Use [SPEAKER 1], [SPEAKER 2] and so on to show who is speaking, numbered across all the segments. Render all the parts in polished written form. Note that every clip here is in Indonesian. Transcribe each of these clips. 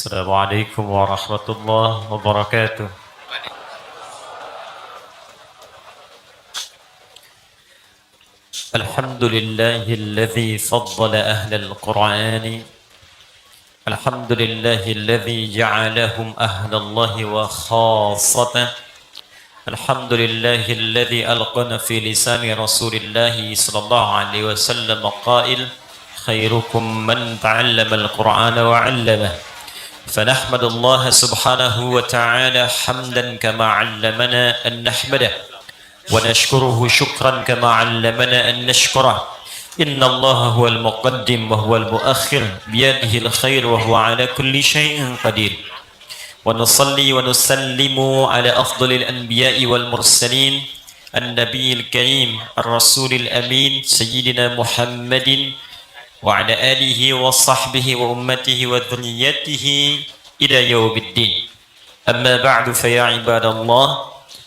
[SPEAKER 1] السلام عليكم ورحمة الله وبركاته. الحمد لله الذي فضل أهل القرآن. الحمد لله الذي جعلهم أهل الله وخاصته. الحمد لله الذي ألقنا في لسان رسول الله صلى الله عليه وسلم قائل: خيركم من تعلم القرآن وعلمه. فنحمد الله سبحانه وتعالى حمدا كما علمنا أن نحمده، ونشكره شكرا كما علمنا أن نشكره. إن الله هو المقدم وهو المؤخر بيده الخير وهو على كل شيء قدير. ونصلي ونسلم على أفضل الأنبياء والمرسلين النبي الكريم الرسول الأمين سيدنا محمد وعلى آله وصحبه وأمته وذريته إلى يوم الدين. أما بعد فيا عباد الله،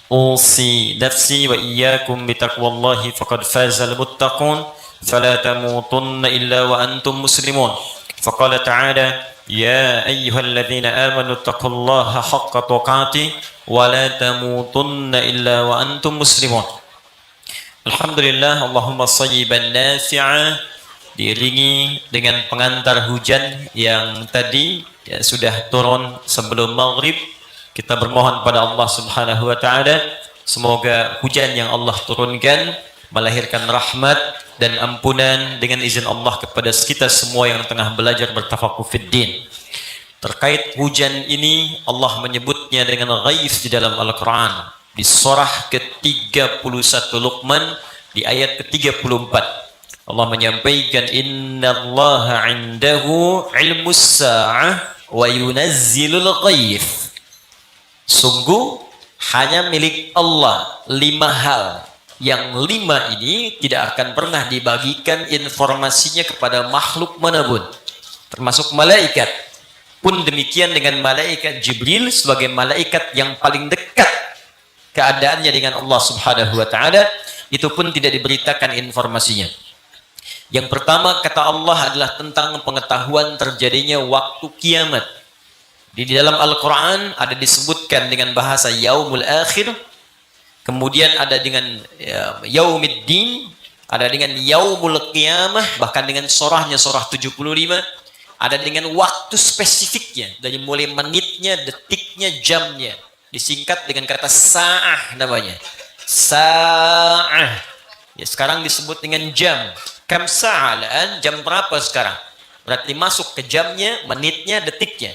[SPEAKER 1] أوصي نفسي وإياكم بتقوى الله فقد فاز المتقون، فلا تموتن إلا وأنتم مسلمون. فقال تعالى: يا أيها الذين آمنوا اتقوا الله حق تقاته ولا تموتن إلا وأنتم مسلمون. Alhamdulillah, Allahumma sayyiban nafi'a. Diiringi dengan pengantar hujan yang tadi sudah turun sebelum maghrib. Kita bermohon pada Allah Subhanahu wa taala, semoga hujan yang Allah turunkan melahirkan rahmat dan ampunan dengan izin Allah kepada kita semua yang tengah belajar bertafakuh fiddin. Terkait hujan ini, Allah menyebutnya dengan ghaith di dalam Al-Quran di surah ke-31 Luqman di ayat ke-34. Allah menyampaikan, innallaha 'indahu 'ilmus sa'ah wa yunazzilul ghaith. Sungguh hanya milik Allah 5 hal, yang 5 ini tidak akan pernah dibagikan informasinya kepada makhluk manapun, termasuk malaikat. Pun demikian dengan malaikat Jibril sebagai malaikat yang paling dekat keadaannya dengan Allah Subhanahu wa taala, itu pun tidak diberitakan informasinya. Yang pertama, kata Allah, adalah tentang pengetahuan terjadinya waktu kiamat. Di dalam Al-Quran ada disebutkan dengan bahasa yaumul akhir, kemudian ada dengan yaumiddin, ada dengan yaumul qiyamah, bahkan dengan surahnya surah 75, ada dengan waktu spesifiknya, dari mulai menitnya, detiknya, jamnya. Disingkat dengan kata sa'ah namanya. Sa'ah. Ya, sekarang disebut dengan jam. Kam sa'alan, jam berapa sekarang? Berarti masuk ke jamnya, menitnya, detiknya.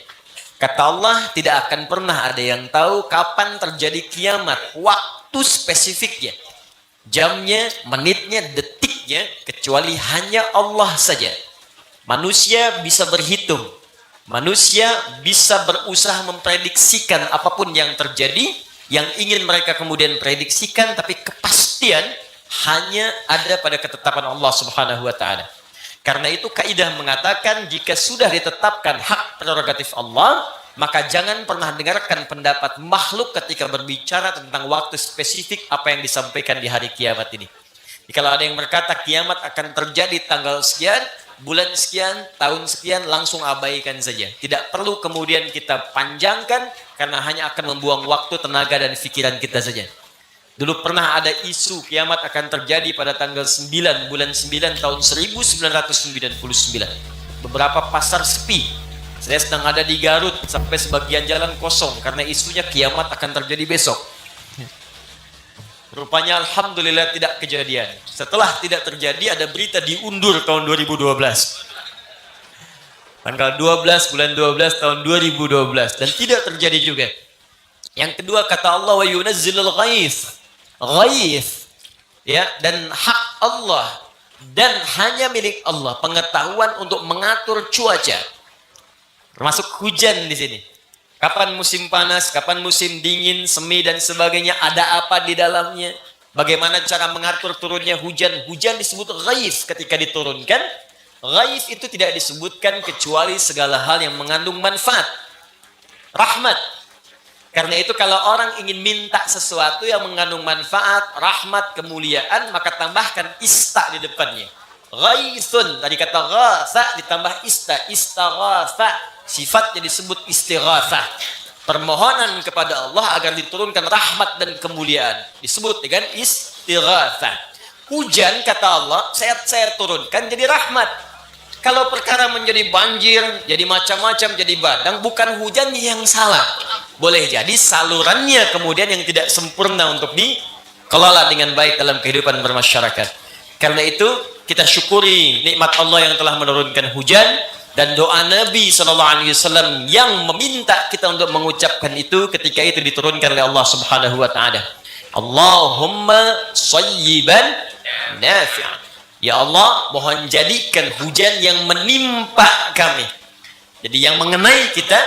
[SPEAKER 1] Kata Allah, tidak akan pernah ada yang tahu kapan terjadi kiamat, waktu spesifiknya, jamnya, menitnya, detiknya, kecuali hanya Allah saja. Manusia bisa berhitung, manusia bisa berusaha memprediksikan apapun yang terjadi, yang ingin mereka kemudian prediksikan, tapi kepastian hanya ada pada ketetapan Allah Subhanahu wa taala. Karena itu kaidah mengatakan, jika sudah ditetapkan hak prerogatif Allah, maka jangan pernah dengarkan pendapat makhluk ketika berbicara tentang waktu spesifik apa yang disampaikan di hari kiamat ini. Jadi, kalau ada yang berkata kiamat akan terjadi tanggal sekian, bulan sekian, tahun sekian, langsung abaikan saja. Tidak perlu kemudian kita panjangkan, karena hanya akan membuang waktu, tenaga, dan pikiran kita saja. Dulu pernah ada isu kiamat akan terjadi pada tanggal 9 bulan 9 tahun 1999. Beberapa pasar sepi. Saya sedang ada di Garut sampai sebagian jalan kosong karena isunya kiamat akan terjadi besok. Rupanya alhamdulillah tidak kejadian. Setelah tidak terjadi, ada berita diundur tahun 2012. Tanggal 12 bulan 12 tahun 2012, dan tidak terjadi juga. Yang kedua, kata Allah, wa yunazzilul ghaith. Ghaith, ya, dan hak Allah, dan hanya milik Allah pengetahuan untuk mengatur cuaca, termasuk hujan di sini. Kapan musim panas, kapan musim dingin, semi dan sebagainya, ada apa di dalamnya, bagaimana cara mengatur turunnya hujan. Hujan disebut ghaith ketika diturunkan. Ghaith itu tidak disebutkan kecuali segala hal yang mengandung manfaat, rahmat. Karena itu kalau orang ingin minta sesuatu yang mengandung manfaat, rahmat, kemuliaan, maka tambahkan ista di depannya.
[SPEAKER 2] Ghaithun, tadi kata ghatha ditambah istaghatha, sifatnya disebut istighatsah. Permohonan kepada Allah agar diturunkan rahmat dan kemuliaan disebut dengan istighatsah. Hujan kata Allah, saya turunkan jadi rahmat. Kalau perkara menjadi banjir, jadi macam-macam, jadi badang, bukan hujan yang salah. Boleh jadi salurannya kemudian yang tidak sempurna untuk dikelola dengan baik dalam kehidupan bermasyarakat. Karena itu kita syukuri nikmat Allah yang telah menurunkan hujan, dan doa Nabi SAW yang meminta kita untuk mengucapkan itu ketika itu diturunkan oleh Allah Subhanahu wa taala. Allahumma shayyiban nafi'an. Ya Allah, mohon jadikan hujan yang menimpa kami. Jadi yang mengenai kita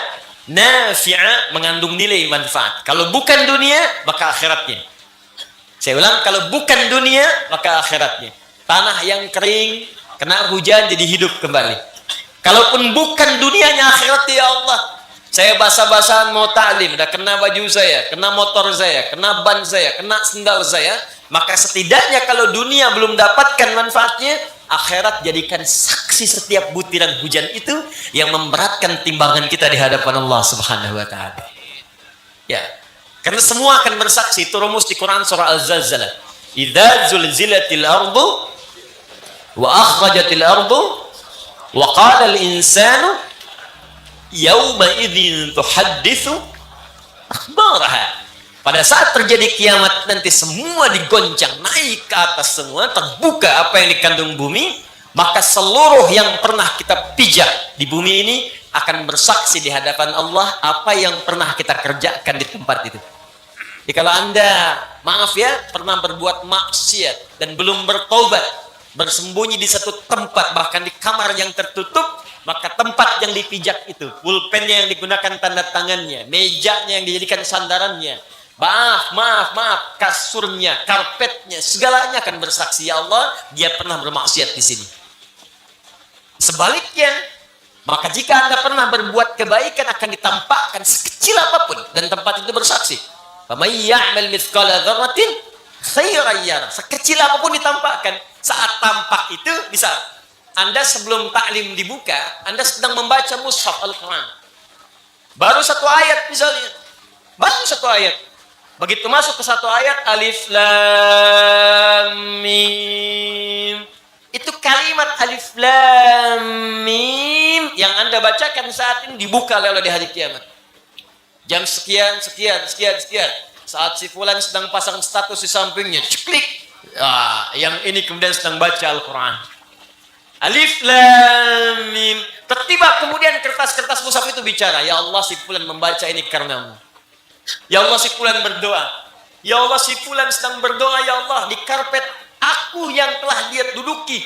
[SPEAKER 2] nafi'a, mengandung nilai manfaat. Kalau bukan dunia, maka akhiratnya. Saya ulang, kalau bukan dunia, maka akhiratnya. Tanah yang kering, kena hujan jadi hidup kembali. Kalaupun bukan dunianya, akhirat ya Allah. Saya basah-basahan mau ta'lim, udah kena baju saya, kena motor saya, kena ban saya, kena sendal saya, maka setidaknya kalau dunia belum dapatkan manfaatnya, akhirat jadikan saksi setiap butiran hujan itu yang memberatkan timbangan kita di hadapan Allah Subhanahu wa taala. Ya. Karena semua akan bersaksi. Itu rumus di Quran surah Al-Zalzalah. Idza zulzilatil ardu wa akhrajatil ardu wa qala al-insanu yawma idzin tuhadditsu akhbaraha. Pada saat terjadi kiamat nanti semua digoncang, naik ke atas semua, terbuka apa yang dikandung bumi, maka seluruh yang pernah kita pijak di bumi ini akan bersaksi di hadapan Allah apa yang pernah kita kerjakan di tempat itu. Jadi kalau Anda, maaf ya, pernah berbuat maksiat dan belum bertobat, bersembunyi di satu tempat, bahkan di kamar yang tertutup, maka tempat yang dipijak itu, pulpennya yang digunakan tanda tangannya, mejanya yang dijadikan sandarannya, maaf, kasurnya, karpetnya, segalanya akan bersaksi, ya Allah, dia pernah bermaksiat di sini. Sebaliknya, maka jika Anda pernah berbuat kebaikan akan ditampakkan sekecil apapun dan tempat itu bersaksi. Faman ya'mal mithqala dzarratin khairan yarah. Sekecil apapun ditampakkan. Saat tampak itu bisa. Anda sebelum taklim dibuka, Anda sedang membaca mushaf Al-Quran. Baru satu ayat misalnya. Baru satu ayat. Begitu masuk ke satu ayat, alif lam mim. Itu kalimat alif lam mim yang Anda bacakan saat ini dibuka oleh Allah di hari kiamat. Jam sekian. Saat si fulan sedang pasang status di sampingnya, klik. Yang ini kemudian sedang baca Al-Quran. Alif lam mim. Tiba kemudian kertas-kertas mushaf itu bicara, ya Allah, si fulan membaca ini karenamu. Ya Allah, si fulan berdoa. Ya Allah, si fulan sedang berdoa, ya Allah, di karpet aku yang telah dia duduki.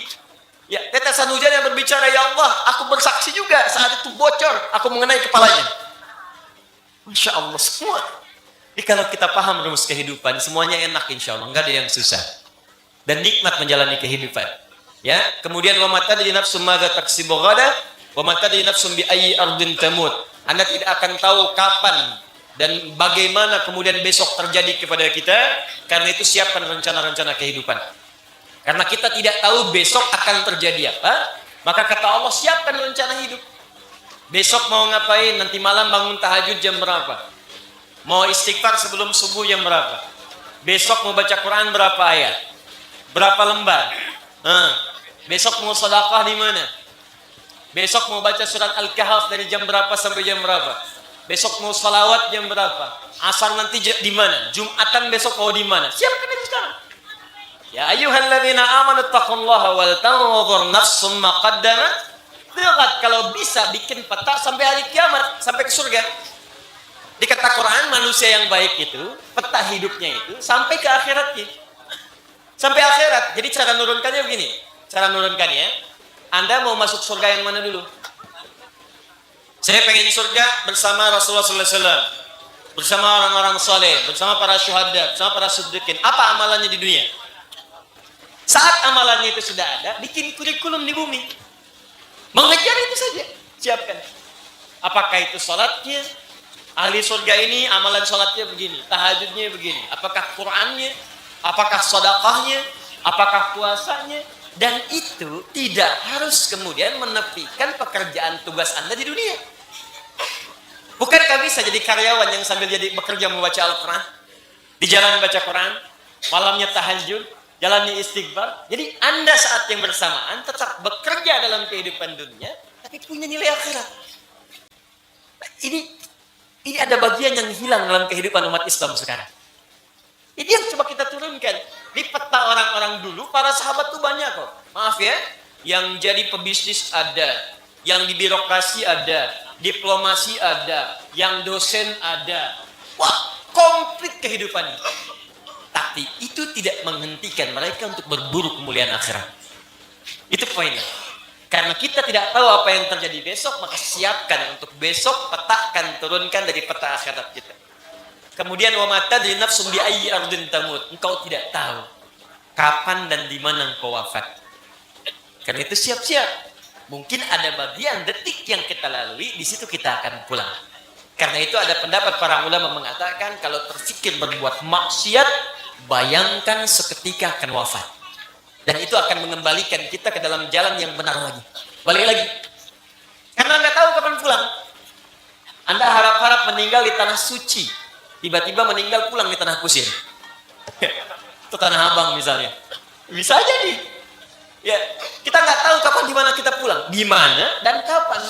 [SPEAKER 2] Ya, tetesan hujan yang berbicara, ya Allah, aku bersaksi juga saat itu bocor, aku mengenai kepalanya. Masya Allah, semua. Jadi kalau kita paham rumus kehidupan, semuanya enak insya Allah, enggak ada yang susah. Dan nikmat menjalani kehidupan. Ya, kemudian wa ma tadri nafsum madza taksibu ghadan wa ma tadri nafsum bi ayyi ardin tamut. Anda tidak akan tahu kapan dan bagaimana kemudian besok terjadi kepada kita, karena itu siapkan rencana-rencana kehidupan. Karena kita tidak tahu besok akan terjadi apa, maka kata Allah, siapkan rencana hidup. Besok mau ngapain? Nanti malam bangun tahajud jam berapa? Mau istighfar sebelum subuh jam berapa? Besok mau baca Quran berapa ayat? Berapa lembar? Besok mau sedekah di mana? Besok mau baca surat Al-Kahf dari jam berapa sampai jam berapa? Besok mau salawat jam berapa? Asar nanti di mana? Jumatan besok mau di mana? Siapkan itu sekarang. Ya ayyuhalladzina amanu taqullaha wal tanzur nafsum ma qaddamat. Kalau bisa bikin peta sampai hari kiamat, sampai ke surga. Di kata Quran, manusia yang baik itu, peta hidupnya itu sampai ke akhiratnya. Sampai akhirat. Jadi cara nurunkannya begini. Cara nurunkannya, Anda mau masuk surga yang mana dulu? Saya pengen surga bersama Rasulullah SAW, bersama orang-orang soleh, bersama para syuhada, bersama para siddiqin. Apa amalannya di dunia? Saat amalannya itu sudah ada, bikin kurikulum di bumi. Mengejar itu saja, siapkan. Apakah itu sholatnya? Ahli surga ini amalan sholatnya begini, tahajudnya begini. Apakah Qurannya? Apakah sedekahnya? Apakah puasanya? Dan itu tidak harus kemudian menepikan pekerjaan tugas Anda di dunia. Bukankah bisa jadi karyawan yang sambil jadi bekerja membaca Al-Quran, di jalan baca Quran, malamnya tahajud, jalannya istighfar. Jadi Anda saat yang bersamaan tetap bekerja dalam kehidupan dunia, tapi punya nilai akhirat. Ini ada bagian yang hilang dalam kehidupan umat Islam sekarang. Ini yang coba kita turunkan. Di peta orang-orang dulu, para sahabat tuh banyak kok. Maaf ya, yang jadi pebisnis ada, yang di birokrasi ada, diplomasi ada, yang dosen ada. Wah, komplit kehidupan ini. Tapi itu tidak menghentikan mereka untuk berburu kemuliaan akhirat. Itu poinnya. Karena kita tidak tahu apa yang terjadi besok, maka siapkan untuk besok, petakan, turunkan dari peta akhirat kita. Kemudian wa ma tadri nafsum bi ayyi ardin tamut. Engkau tidak tahu kapan dan di mana engkau wafat. Karena itu siap-siap. Mungkin ada bagian detik yang kita lalui, di situ kita akan pulang. Karena itu ada pendapat para ulama mengatakan kalau terfikir berbuat maksiat, bayangkan seketika akan wafat. Dan itu akan mengembalikan kita ke dalam jalan yang benar lagi. Balik lagi. Karena nggak tahu kapan pulang. Anda harap-harap meninggal di tanah suci. Tiba-tiba meninggal pulang di tanah kusir. Itu Tanah Abang misalnya. Bisa jadi. Ya, kita nggak tahu kapan di mana kita pulang. Di mana dan kapan.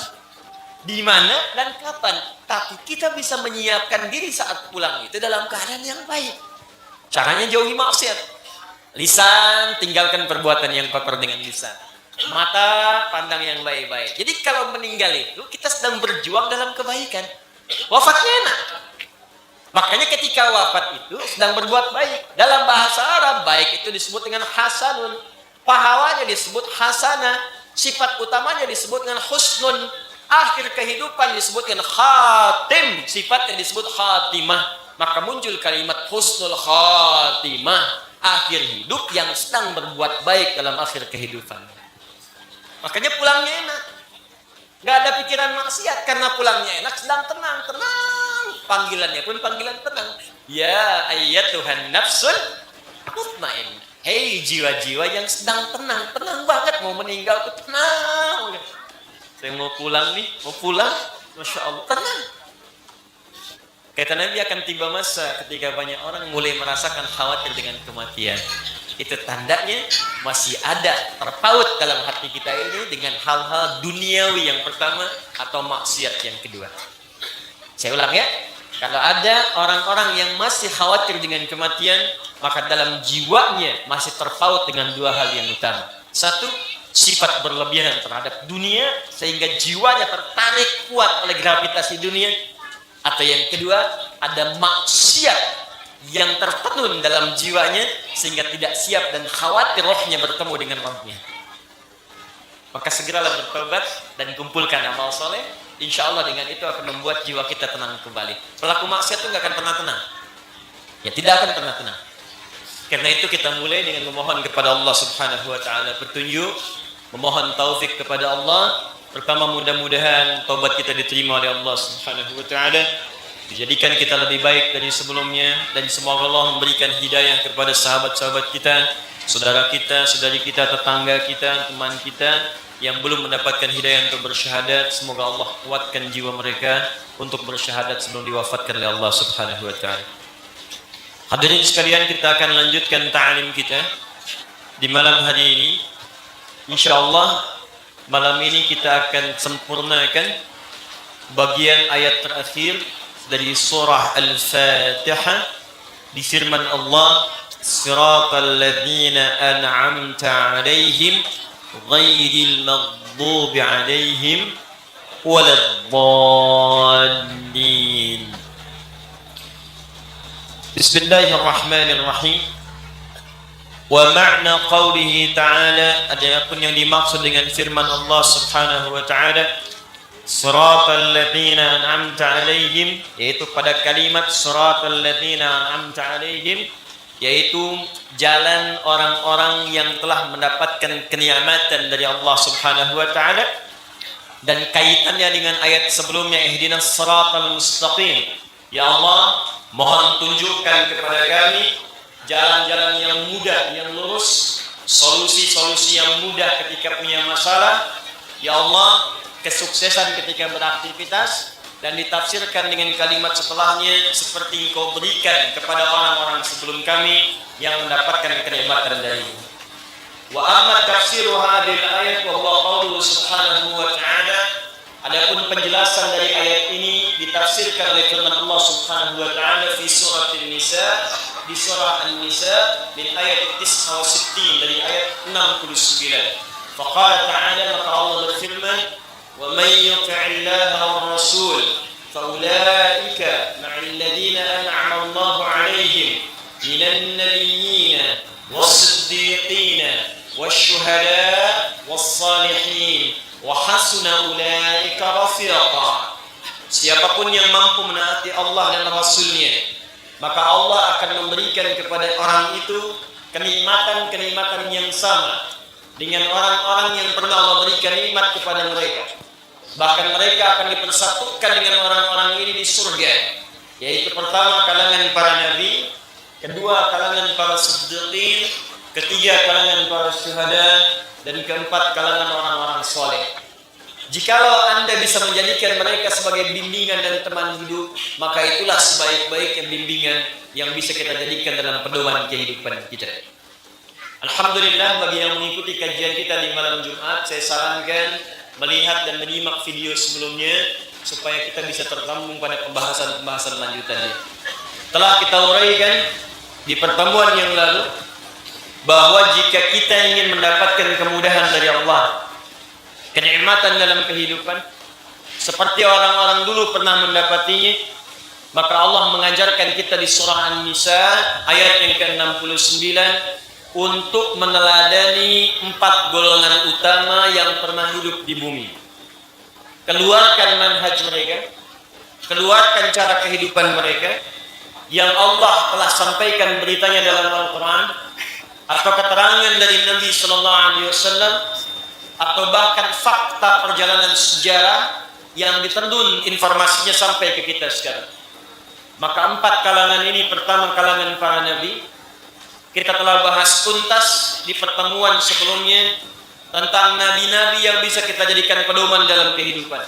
[SPEAKER 2] Di mana dan kapan. Tapi kita bisa menyiapkan diri saat pulang itu dalam keadaan yang baik. Caranya jauhi maksiat. Lisan, tinggalkan perbuatan yang kotor dengan lisan. Mata, pandang yang baik-baik. Jadi kalau meninggal itu, kita sedang berjuang dalam kebaikan. Wafatnya enak. Makanya ketika wafat itu, sedang berbuat baik. Dalam bahasa Arab, baik itu disebut dengan hasanun. Pahalanya disebut hasanah. Sifat utamanya disebut dengan husnun. Akhir kehidupan disebut dengan khatim. Sifatnya disebut khatimah. Maka muncul kalimat husnul khatimah. Akhir hidup yang sedang berbuat baik dalam akhir kehidupan. Makanya pulangnya enak. Gak ada pikiran maksiat karena pulangnya enak, sedang tenang. Panggilannya pun panggilan tenang. Ya ayyatuhan nafsul mutmain. Hei jiwa-jiwa yang sedang tenang. Tenang banget mau meninggal tuh tenang. Saya mau pulang nih, mau pulang. Masya Allah, tenang. Kata Nabi akan tiba masa ketika banyak orang mulai merasakan khawatir dengan kematian. Itu tandanya masih ada terpaut dalam hati kita ini dengan hal-hal duniawi yang pertama atau maksiat yang kedua. Saya ulang ya. Kalau ada orang-orang yang masih khawatir dengan kematian, maka dalam jiwanya masih terpaut dengan dua hal yang utama. Satu, sifat berlebihan terhadap dunia sehingga jiwanya tertarik kuat oleh gravitasi dunia. Atau yang kedua, ada maksiat yang tertenun dalam jiwanya sehingga tidak siap dan khawatir rohnya bertemu dengan Rabbnya. Maka segeralah bertobat dan kumpulkan amal soleh. Insya Allah dengan itu akan membuat jiwa kita tenang kembali. Pelaku maksiat itu nggak akan pernah tenang. Ya tidak akan pernah tenang. Karena itu kita mulai dengan memohon kepada Allah Subhanahu Wa Taala petunjuk, memohon taufik kepada Allah. Pertama, mudah-mudahan taubat kita diterima oleh Allah Subhanahu Wa Taala, dijadikan kita lebih baik dari sebelumnya, dan semoga Allah memberikan hidayah kepada sahabat-sahabat kita, saudara kita, saudari kita, tetangga kita, teman kita yang belum mendapatkan hidayah untuk bersyahadat. Semoga Allah kuatkan jiwa mereka untuk bersyahadat sebelum diwafatkan oleh Allah Subhanahu Wa Taala. Hadirin sekalian, kita akan lanjutkan ta'lim kita di malam hari ini. Insyaallah malam ini kita akan sempurnakan bagian ayat terakhir dari surah Al-Fatihah di firman Allah, Siratal ladzina an'amta 'alaihim ghairil maghdubi 'alaihim waladdallin. Bismillahirrahmanirrahim. Wa ma'na qawlihi ta'ala, adapun yang dimaksud dengan firman Allah Subhanahu wa ta'ala, Siratal ladzina an'amta 'alaihim, yaitu pada kalimat Siratal ladzina an'amta 'alaihim, yaitu jalan orang-orang yang telah mendapatkan kenikmatan dari Allah Subhanahu wa ta'ala. Dan kaitannya dengan ayat sebelumnya, ihdinas siratal mustaqim. Ya Allah, mohon tunjukkan kepada kami jalan-jalan yang mudah, yang lurus, solusi-solusi yang mudah ketika punya masalah. Ya Allah, kesuksesan ketika beraktivitas, dan ditafsirkan dengan kalimat setelahnya, seperti Engkau berikan kepada orang-orang sebelum kami yang mendapatkan kenikmatan darimu. Wa amma tafsiru hadhil ayat wa huwa qauluhu subhanahu wa ta'ala. Adapun penjelasan dari ayat ini ditafsirkan oleh firman Allah subhanahu wa ta'ala fi surah An-Nisa, di surah An-Nisa min ayat 69 dari ayat 69. Faqala ta'ala, maka Allah berfirman, wa may yuti'illaha war rasul fa ulaika ma'al ladzina an'ama Allahu 'alaihim minan nabiyyin was-siddiqin wasyuhada was-salihin wa hasuna ulaika rafiqa. Siapapun yang mampu menaati Allah dan Rasulnya, maka Allah akan memberikan kepada orang itu kenikmatan-kenikmatan yang sama dengan orang-orang yang pernah Allah berikan nikmat kepada mereka. Bahkan mereka akan dipersatukan dengan orang-orang ini di surga, yaitu pertama kalangan para nabi, kedua kalangan para siddiqin, ketiga kalangan para syuhada, dan keempat kalangan orang-orang soleh. Jikalau Anda bisa menjadikan mereka sebagai bimbingan dan teman hidup, maka itulah sebaik-baiknya bimbingan yang bisa kita jadikan dalam pedoman kehidupan kita. Alhamdulillah, bagi yang mengikuti kajian kita di malam Jumat, saya sarankan melihat dan menyimak video sebelumnya supaya kita bisa tersambung pada pembahasan-pembahasan lanjutannya. Telah kita uraikan di pertemuan yang lalu bahwa jika kita ingin mendapatkan kemudahan dari Allah, kenikmatan dalam kehidupan seperti orang-orang dulu pernah mendapatinya, maka Allah mengajarkan kita di surah An-Nisa ayat yang ke-69 untuk meneladani 4 golongan utama yang pernah hidup di bumi. Keluarkan manhaj mereka, keluarkan cara kehidupan mereka yang Allah telah sampaikan beritanya dalam Al-Quran, atau keterangan dari Nabi Sallallahu Alaihi Wasallam, atau bahkan fakta perjalanan sejarah yang ditendun informasinya sampai ke kita sekarang. Maka 4 kalangan ini, pertama kalangan para nabi, kita telah bahas tuntas di pertemuan sebelumnya tentang nabi-nabi yang bisa kita jadikan pedoman dalam kehidupan.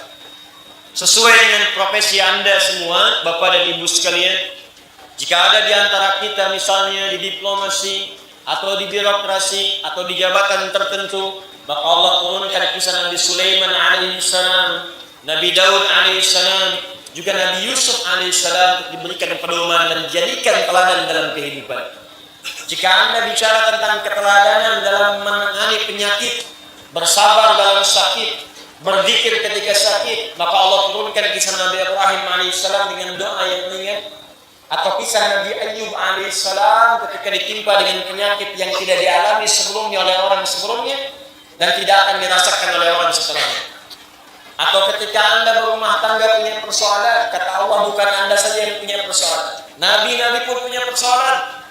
[SPEAKER 2] Sesuai dengan profesi Anda semua, Bapak dan Ibu sekalian, jika ada di antara kita misalnya di diplomasi, atau di birokrasi, atau di jabatan tertentu, maka Allah turunkan kisah Nabi Sulaiman alaihissalam, Nabi Daud alaihissalam, juga Nabi Yusuf alaihissalam untuk diberikan pedoman dan dijadikan teladan dalam kehidupan. Jika Anda bicara tentang keteladanan dalam menangani penyakit, bersabar dalam sakit, berzikir ketika sakit, maka Allah turunkan kisah Nabi Ibrahim alaihissalam dengan doa yang ringan, atau kisah Nabi Ayyub alaihissalam ketika ditimpa dengan penyakit yang tidak dialami sebelumnya oleh orang sebelumnya dan tidak akan dirasakan oleh orang setelahnya. Atau ketika Anda berumah tangga punya persoalan, kata Allah, bukan Anda saja yang punya persoalan, nabi-nabi pun punya persoalan.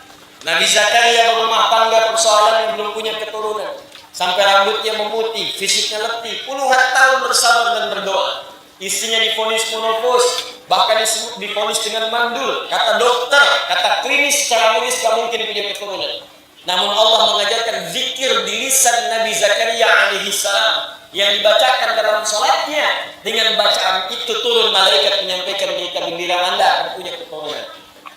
[SPEAKER 2] Nabi Zakaria berumah tangga persoalan yang belum punya keturunan, sampai rambutnya memutih, fisiknya letih, puluhan tahun bersabar dan berdoa. Istrinya divonis menopause, bahkan divonis dengan mandul. Kata dokter, kata klinis, secara medis tak mungkin punya keturunan. Namun Allah mengajarkan zikir di lisan Nabi Zakaria alaihissalam yang dibacakan dalam salatnya. Dengan bacaan itu turun malaikat menyampaikan berita gembira, Anda akan punya keturunan.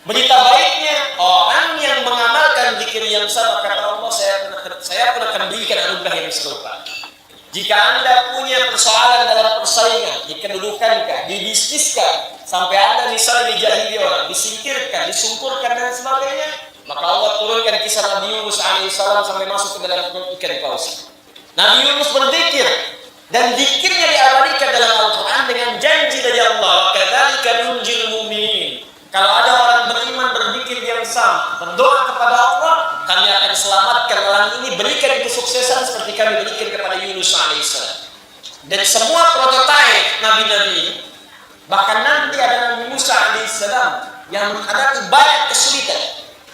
[SPEAKER 2] Berita baiknya, orang yang mengamalkan zikir yang sama, kata Allah, saya pun akan berikan anugerah yang serupa. Jika Anda punya persoalan dalam persaingan, di kedudukankah, di bisniskah, sampai Anda misalnya dijahili orang, disingkirkan, disungkurkan dan sebagainya, maka Allah turunkan kisah Nabi Yunus alaihissalam sampai masuk ke dalam perut ikan paus. Nabi Yunus berzikir, dan zikirnya diabadikan dalam Al-Quran dengan janji dari Allah, kadzalika nunjil mu'minin. Kalau ada orang beriman berzikir yang sama, berdoa kepada Allah, kami akan selamatkan orang ini, berikan kesuksesan seperti kami berikan kepada Yunus alaihissalam. Dan semua prototipe nabi-nabi, bahkan nanti ada Nabi Musa alaihissalam yang menghadapi banyak kesulitan,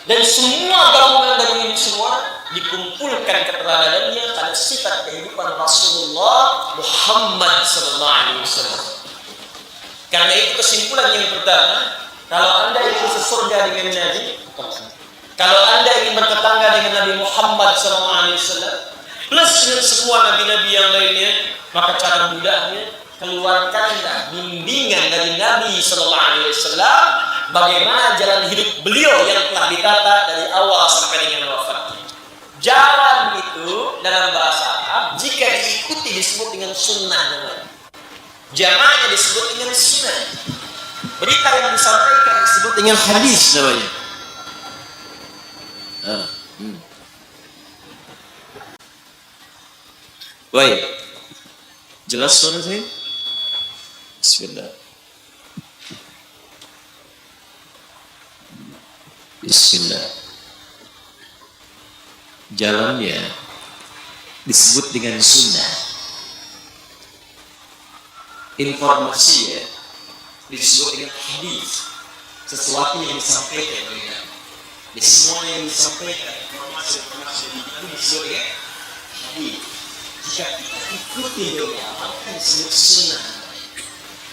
[SPEAKER 2] dan semua gabungan dari ini semua dikumpulkan keteladaannya pada sifat kehidupan Rasulullah Muhammad SAW. Karena itu kesimpulan yang pertama, kalau Anda itu sesurga dengan Nabi, Kalau Anda ingin bertetangga dengan Nabi Muhammad SAW plus dengan semua nabi-nabi yang lainnya, maka cara mudahnya keluarkanlah bimbingan dari Nabi SAW bagaimana jalan hidup beliau yang telah ditata dari awal sampai dengan wafat. Jalan itu dalam bahasa Arab jika diikuti disebut dengan sunnah namanya. Jamaknya disebut dengan sunnah. Berita yang disampaikan disebut dengan hadis namanya. Baik. Jelas suara saya? Bismillah. Bismillah. Jalannya disebut dengan sunnah. Informasinya disebut dengan hadis. Sesuatu yang disampaikan oleh Nabi. Di semua yang disampaikan informasi itu disebut dengan hadis. Jika kita ikuti dari awal kan disebut sunnah.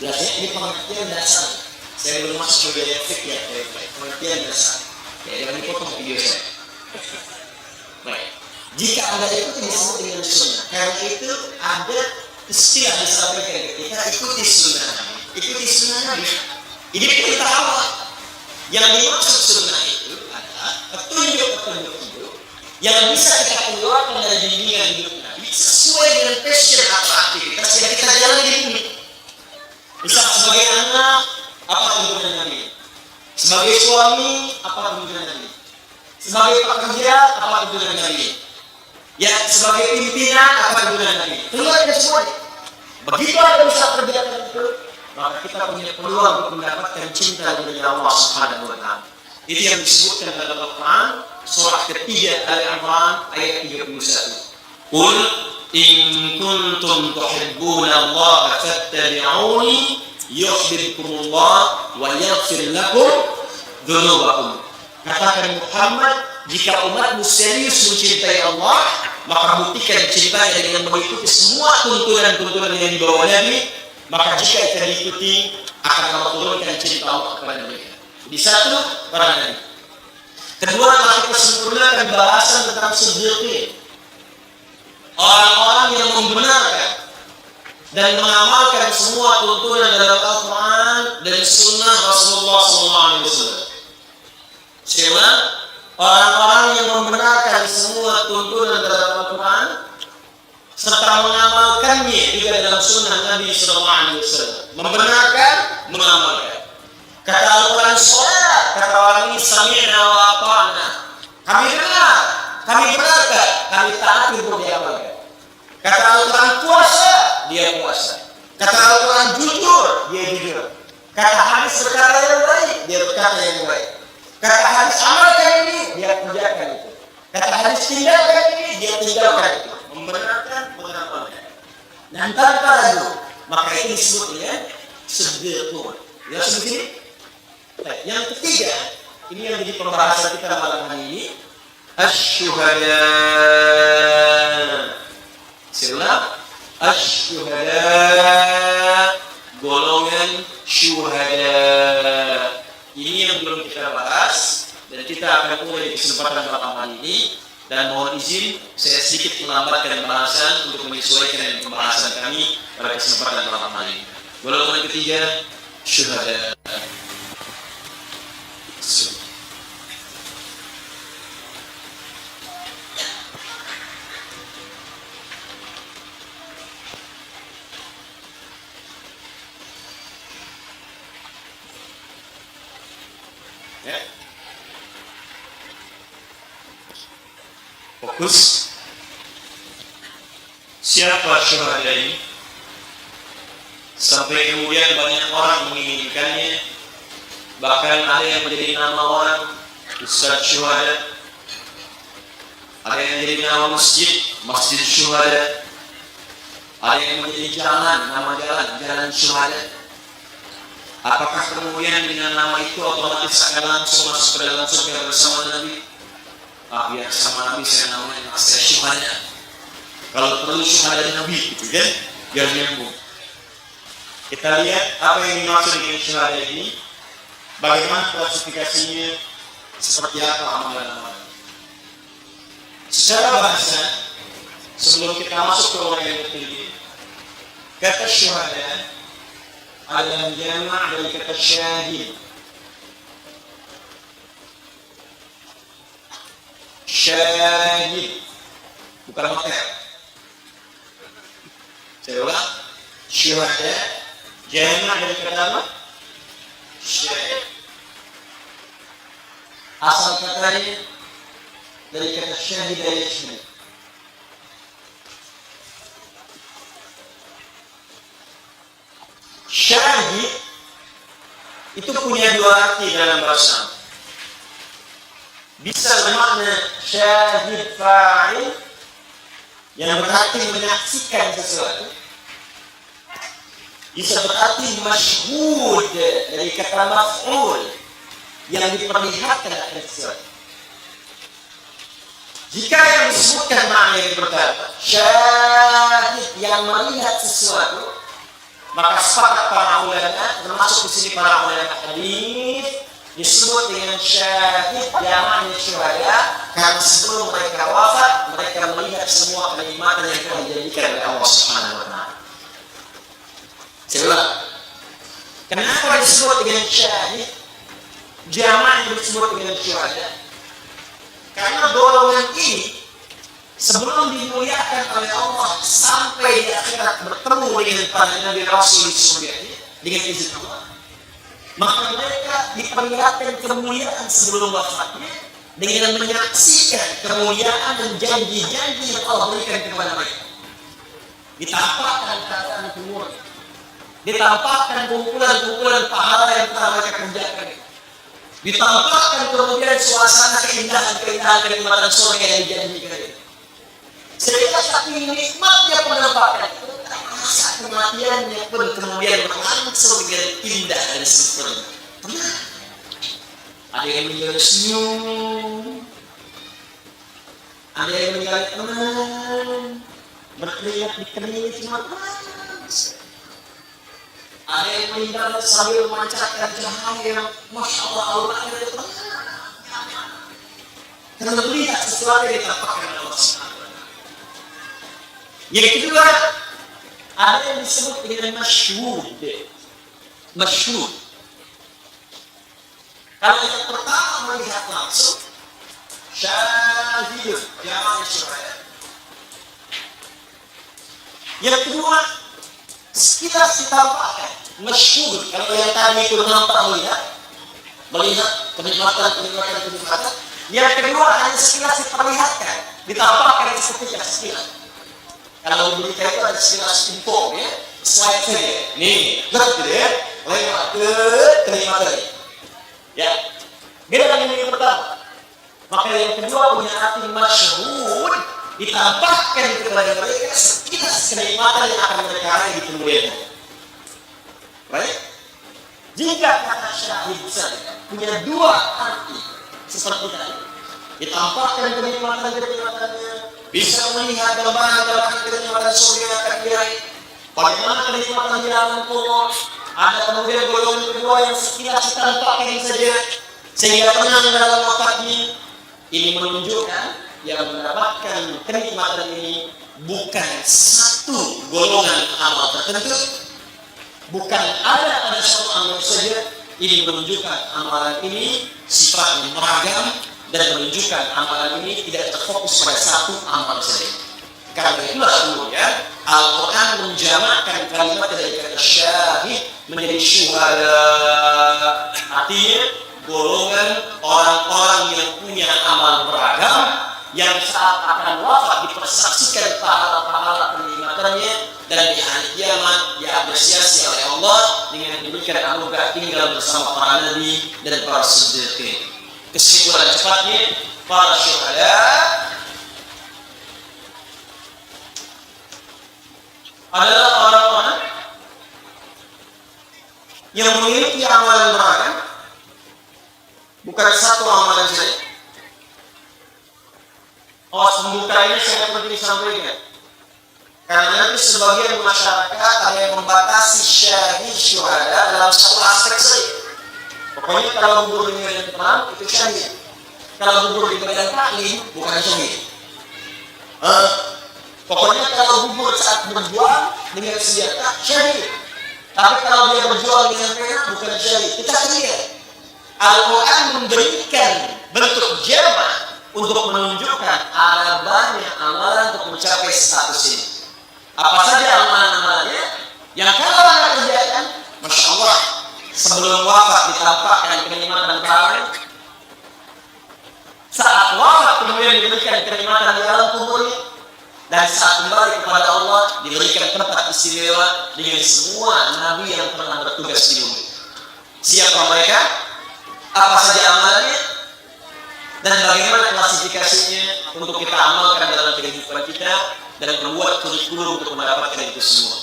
[SPEAKER 2] Belajar ini pengertian dasar. Saya belum masuk ke gaya fikih ya, pengertian dasar. Ya, jangan dipotong video saya. Baik. Jika Anda ikuti disebut dengan sunnah. Karena itu ada istilah disampaikan ke kita, ikuti sunnah. Ikuti sunnah Nabi. Ini perintah awal. Yang dimaksud sunnah itu adalah petunjuk-petunjuk hidup yang bisa kita keluarkan dari bimbingan hidup Nabi sesuai dengan passion atau aktivitas yang kita jalani di bumi. Misal sebagai anak, apa tuntunan Nabi? Sebagai suami, apa tuntunan Nabi? Sebagai pekerja, apa tuntunan Nabi? Ya, sebagai pimpinan, apa tuntunan Nabi? Keluarkan semua. Begitu Anda bisa kerjakan itu, maka kita punya peluang untuk mendapatkan cinta dari Allah Subhanahu wa Ta'ala. Itu yang disebutkan dalam Al-Quran, surah ketiga Al-Imran ayat 31. Qul in kuntum tuhibbuna Allah fattabi'uni yuhibbukumullah wa yaghfir lakum dzunubakum. Katakan Muhammad, jika umatmu serius mencintai Allah, maka buktikan cintanya dengan mengikuti semua tuntunan-tuntunan yang dibawa Nabi. Maka jika kita diikuti, akan Allah turunkan cinta Allah kepada mereka. Di satu, para Nabi. Kedua, maka kita sempurnakan bahasan tentang siddiqin. Orang-orang yang membenarkan dan mengamalkan semua tuntunan dalam Al-Quran dan Sunnah Rasulullah SAW. Siapa? Orang-orang yang membenarkan semua tuntunan dalam Al-Quran serta mengamalkannya juga dalam Sunnah Nabi SAW. Membenarkan, mengamalkan. Kata Al-Quran sholat, kata orang ini sami'na wa ata'na. Kami dengar, kami benarkan, kami taati untuk diamalkan. Kata Al-Quran puasa, dia puasa. Kata Al-Quran jujur, dia jujur. Kata hadis berkata yang baik, dia berkata yang baik. Kata hadis amalkan ini, dia kerjakan itu. Kata hadis tinggalkan ini, dia tinggalkan itu. Membenarkan, mengamalkan. Dan tanpa ragu, maka ini disebut dengan siddiqun. Ya sebegini. Yang ketiga, ini yang jadi pembahasan kita malam hari ini, asy-syuhada. Siapa? Asy-syuhada, golongan syuhada. Ini yang belum kita bahas dan kita akan mulai di kesempatan malam hari ini. Dan mohon izin saya sedikit melambatkan pembahasan untuk menyesuaikan dengan pembahasan kami pada kesempatan malam hari ini. Golongan ketiga, syuhada. Ya. Fokus. Siapa syuhada ini? Sampai kemudian banyak orang menginginkannya. Bahkan ada yang menjadi nama orang Ustaz Syuhada. Ada yang menjadi nama masjid, Masjid Syuhada. Ada yang menjadi jalan, nama Jalan Syuhada. Apakah kemudian dengan nama itu otomatis akan langsung masuk ke dalam surga bersama Nabi? Ah ya, sama Nabi saya namanya saya syuhada. Kalau perlu syuhada Nabi, gitu kan? Biar nyambung. Kita lihat apa yang dimaksud dengan syuhada ini. Bagaimana klasifikasinya
[SPEAKER 3] seperti apa amalan-amalan. Secara bahasa, sebelum kita masuk ke orang yang tinggi, kata syuhada adalah jamak dari kata syahid. Syahid, bukan hotel. Saya ulang, syuhada jamak dari kata apa? Syahid. Asal katanya dari kata syahid dari syahid. Syahid itu punya dua arti dalam bahasa. Bisa bermakna syahid fa'il yang berarti menyaksikan sesuatu. Bisa berarti masyhud dari kata maf'ul yang diperlihatkan akan sesuatu. Jika yang disebutkan makna yang pertama, syahid yang melihat sesuatu, maka sepakat para ulama, termasuk di sini para ulama hadis, disebut dengan syahid jamaknya syuhada, karena sebelum mereka wafat, mereka melihat semua kenikmatan yang telah dijadikan oleh Allah Subhanahu wa taala. Saya ulang. Kenapa disebut dengan syahid? Jamaknya disebut dengan syuhada. Karena golongan ini sebelum dimuliakan oleh Allah sampai di akhirat bertemu dengan para nabi rasul di surga dengan izin Allah, maka mereka diperlihatkan kemuliaan sebelum wafatnya dengan menyaksikan kemuliaan dan janji-janji yang Allah berikan kepada mereka. Ditampakkan keadaan kemuliaan, ditampakkan kumpulan-kumpulan pahala yang telah mereka kerjakan, ditampakkan kemudian suasana keindahan-keindahan kenikmatan surga yang dijanjikan. Sehingga saking nikmatnya penampakan itu, rasa kematiannya pun kemudian berlangsung dengan indah dan sempurna. Tenang. Ada yang meninggal senyum, ada yang meninggal tenang, berkeringat di keringat cuma tenang. Ada yang meninggal sambil memancarkan cahaya, masya Allah, auranya itu tenang. Karena melihat sesuatu yang ditampakkan oleh Allah SWT. Yang kedua, ada yang disebut dengan masyhud. Masyhud. Kalau yang pertama melihat langsung, syahid, jamaknya syuhada. Yang kedua, sekilas ditampakkan, masyhud. Kalau yang tadi itu nampak melihat kenikmatan. Yang kedua hanya sekilas diperlihatkan, ditampakkan sekilas. Kalau berita itu ada sekilas info ya, slide saja. Nih, lihat gitu ya, lewat ke kenikmatan. Ya, beda dengan yang pertama. Maka yang kedua punya arti masyhud, ditampakkan kepada mereka sekilas kenikmatan yang akan mereka raih di kemudian. Baik? Jika kata syahid punya dua arti seperti tadi, ditampakkan kenikmatan-kenikmatannya, bisa melihat gambaran-gambaran kenikmatan surga yang akan diraih, bagaimana kenikmatan jalan kubur. Ada kemudian golongan kedua yang sekilas ditampakkan saja sehingga tenang dalam wafatnya. Ini menunjukkan yang mendapatkan kenikmatan ini bukan satu golongan amal tertentu, bukan ada pada satu amal saja. Ini menunjukkan amalan ini sifatnya beragam dan menunjukkan amalan ini tidak terfokus pada satu amal saja. Karena itulah kemudian Al-Quran menjamakkan kalimat dari kata syahid menjadi syuhada. Artinya golongan orang-orang yang punya amal beragam yang saat akan wafat dipersaksikan pahala-pahala kenikmatannya dan di hari kiamat diapresiasi oleh Allah dengan diberikan anugerah tinggal bersama para nabi dan para siddiqin. Kesimpulan cepatnya, para syuhada adalah orang-orang yang memiliki amalan beragam, bukan satu amalan saja. Awas pembukanya saya perlu disampaikan, karena nanti sebagian masyarakat ada yang membatasi syahid syuhada dalam satu aspek saja. Pokoknya kalau gurunya yang tenang itu syahid. kalau gugur di badan taklim bukan syahid. Pokoknya kalau gugur saat berjuang dengan senjata syahid. Tapi kalau dia berjuang dengan pena bukan syahid. Kita lihat Al-Quran memberikan bentuk jama untuk menunjukkan ada banyak amalan untuk mencapai status ini. Apa saja amalan-amalannya yang kalau anda kerjakan, Masya Allah, sebelum wafat ditampakkan kenikmatan pahala. Saat wafat kemudian diberikan kenikmatan di alam kuburnya, dan saat kembali kepada Allah diberikan tempat istimewa dengan semua nabi yang pernah bertugas di bumi. Siapa mereka? Apa saja amalannya? Dan bagaimana klasifikasinya untuk kita amalkan dalam kehidupan kita dan membuat kurikulum untuk mendapatkan itu semua.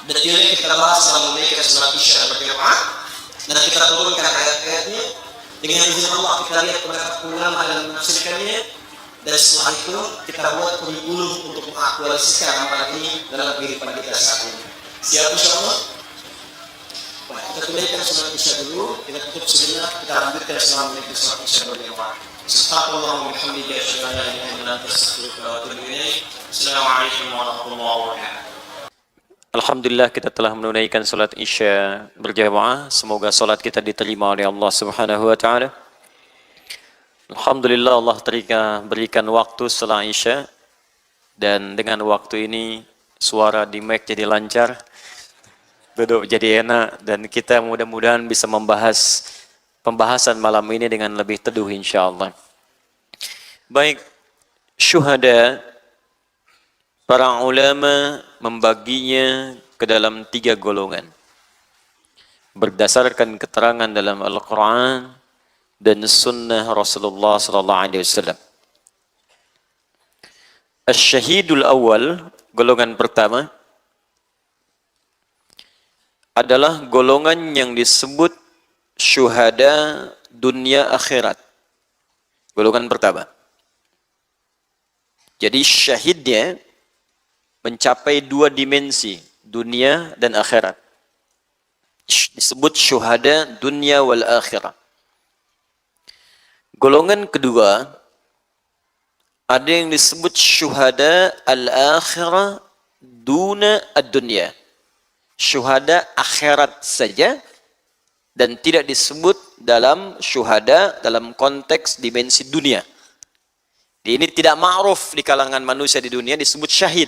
[SPEAKER 3] Detailnya kita bahas dalam menunaikan surat Isya berjamaah dan kita turunkan ayat-ayatnya. Dengan izin Allah kita lihat pendapat ulama dan menafsirkannya, dan setelah itu kita buat kurikulum untuk mengaktualisasikan amalan ini dalam kehidupan kita saat ini. Siap insyaallah? Baik, kita tunaikan surat Isya dulu, kita tutup sejenak, kita lanjutkan selama menit surat Isya berjamaah. Subhanallah wa bihamdihi asyhadu an la ilaha illa anta astaghfiruka wa atubu ilaik. Assalamualaikum warahmatullahi wabarakatuh.
[SPEAKER 1] Alhamdulillah kita telah menunaikan salat Isya berjamaah. Semoga salat kita diterima oleh Allah Subhanahu wa taala. Alhamdulillah Allah berikan waktu setelah Isya, dan dengan waktu ini suara di mic jadi lancar, duduk jadi enak, dan kita mudah-mudahan bisa membahas pembahasan malam ini dengan lebih teduh insyaallah. Baik, syuhada, para ulama membaginya ke dalam 3 golongan berdasarkan keterangan dalam Al-Quran dan Sunnah Rasulullah SAW. Asy-syahidul awal, golongan pertama, adalah golongan yang disebut syuhada dunia akhirat. Golongan pertama. Jadi syahidnya mencapai 2 dimensi, dunia dan akhirat. Disebut syuhada dunia wal akhirah. Golongan kedua, ada yang disebut syuhada al-akhirah duna ad-dunya. Syuhada akhirat saja dan tidak disebut dalam syuhada dalam konteks dimensi dunia. Ini tidak ma'ruf di kalangan manusia di dunia disebut syahid.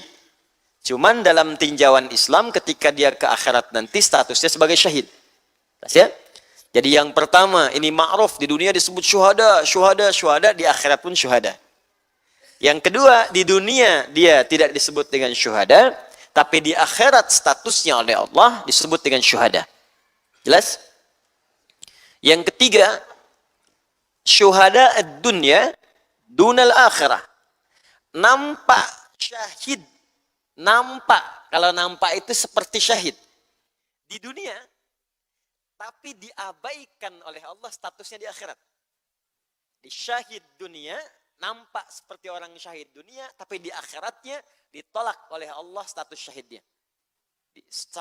[SPEAKER 1] Cuman dalam tinjauan Islam ketika dia ke akhirat nanti statusnya sebagai syahid. Ya? Jadi yang pertama ini ma'ruf di dunia disebut syuhada, di akhirat pun syuhada. Yang kedua di dunia dia tidak disebut dengan syuhada, tapi di akhirat statusnya oleh Allah disebut dengan syuhada. Jelas? Yang ketiga, syuhada ad-dunya dunal akhirah. Nampak syahid. Nampak, kalau nampak itu seperti syahid di dunia, tapi diabaikan oleh Allah statusnya di akhirat. Di syahid dunia, nampak seperti orang syahid dunia, tapi di akhiratnya ditolak oleh Allah status syahidnya.